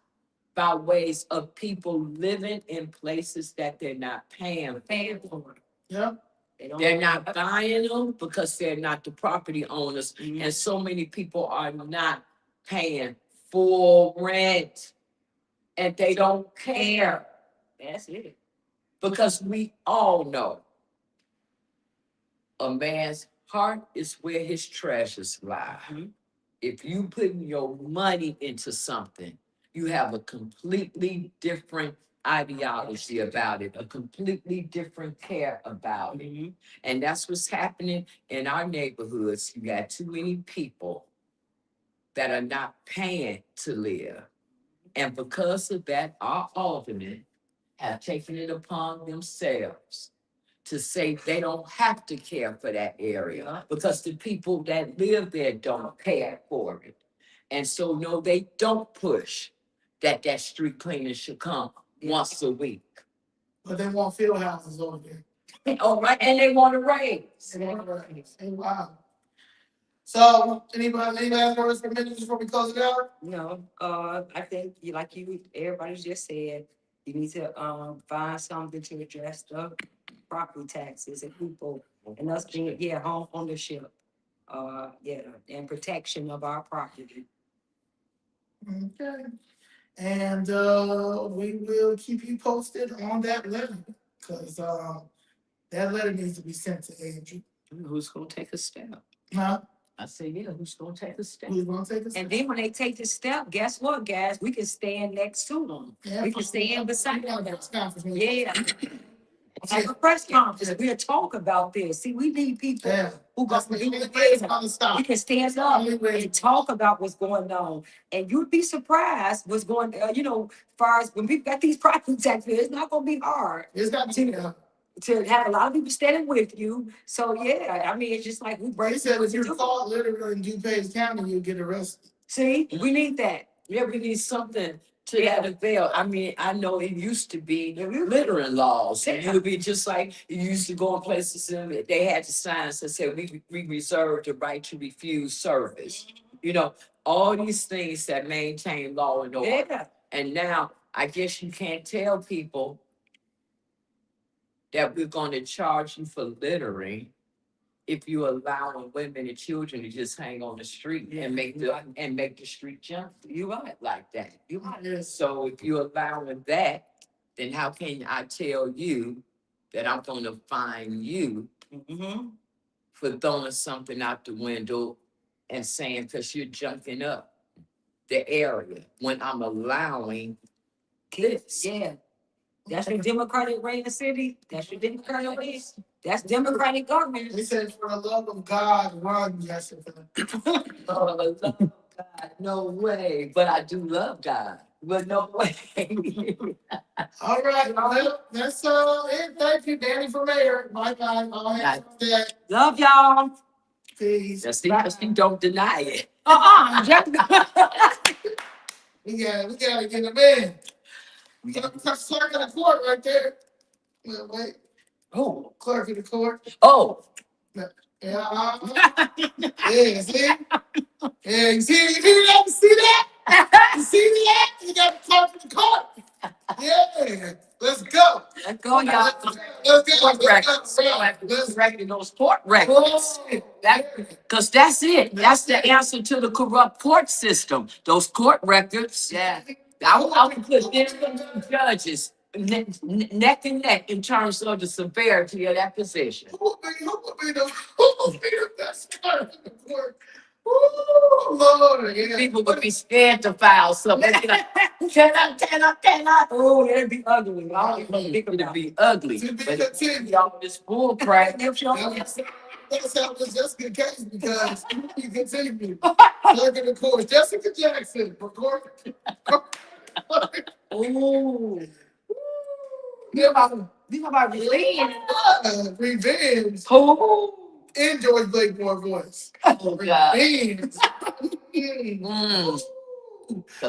by ways of people living in places that they're not paying for. Yeah. They're not buying them because they're not the property owners. And so many people are not paying full rent. And they don't care. That's it. Because we all know a man's heart is where his treasures lie. If you put your money into something, you have a completely different ideology about it, a completely different care about it. And that's what's happening in our neighborhoods. You got too many people that are not paying to live. And because of that, our aldermen have taken it upon themselves to say they don't have to care for that area because the people that live there don't care for it. And so, no, they don't push that street cleaning should come once a week. But they want field houses over there. All right, and they want to raise. They want to raise. Hey, wow. So, any last words for minutes before we close it out? No, I think everybody just said, you need to find something to address the property taxes and people and us being, home ownership. And protection of our property. Okay. And we will keep you posted on that letter, because that letter needs to be sent to Andrew. Who's gonna take a step? Huh? I say, yeah, who's gonna take a step? Who's gonna take a step? And then when they take the step, guess what, guys? We can stand next to them. Yeah, We can stand beside them. Yeah. Yeah. Like a press conference, we'll talk about this. See, we need people Yeah. who That's gonna the do only the way it's things. gonna stop. We can stand up Only way. and talk about what's going on. And you'd be surprised what's going, far as when we've got these property taxes, it's not gonna be hard It's not to to have a lot of people standing with you. So, it's just like we break. They said if you're caught littering in DuPage County, you'll get arrested. See, we need that. Yeah, we need something to that avail. I mean, I know it used to be littering laws. And it would be just like you used to go in places and they had the signs that said we reserve the right to refuse service. All these things that maintain law and order. Yeah. And now I guess you can't tell people that we're going to charge you for littering if you allow women and children to just hang on the street and make the street jump. You right like that. You right. Yes. So if you're allowing that, then how can I tell you that I'm going to fine you for throwing something out the window and saying because you're junking up the area when I'm allowing this? Yeah. That's your democratic way in the city. That's your democratic way. That's democratic government. They said for the love of God, run, Jessica. Oh, I love God. No way. But I do love God. But no way. All right, well, that's it. Thank you, Danny for mayor. Bye-bye. I'll have that. Love y'all. Peace. That's because you don't deny it. We gotta get him in. We got clerk of the court right there. Well, wait, Oh. clerk of the court. Oh. Yeah, yeah, see? Yeah, you see that? You see that? You see that? You got the clerk of the court. Yeah, let's go. Let's go, y'all. Let's go. Court records. Let's record those court records. Because that's it. That's the answer to the corrupt court system. Those court records. Yeah. I would put them judges neck and neck in terms of the severity of that position. Who will be the best clerk of the court? Ooh, Lord, yeah. People would be scared to file something. Can I? Oh, it'd be ugly. It'd be ugly. To be But continued. y'all, this bull crap. That's That's how this Jessica case because you continue. Clerk the court, Jessica Jackson, record. Ooh. Yeah, You about revenge? revenge Oh. in George Blakemore voice. Oh, God. Revenge. Mm.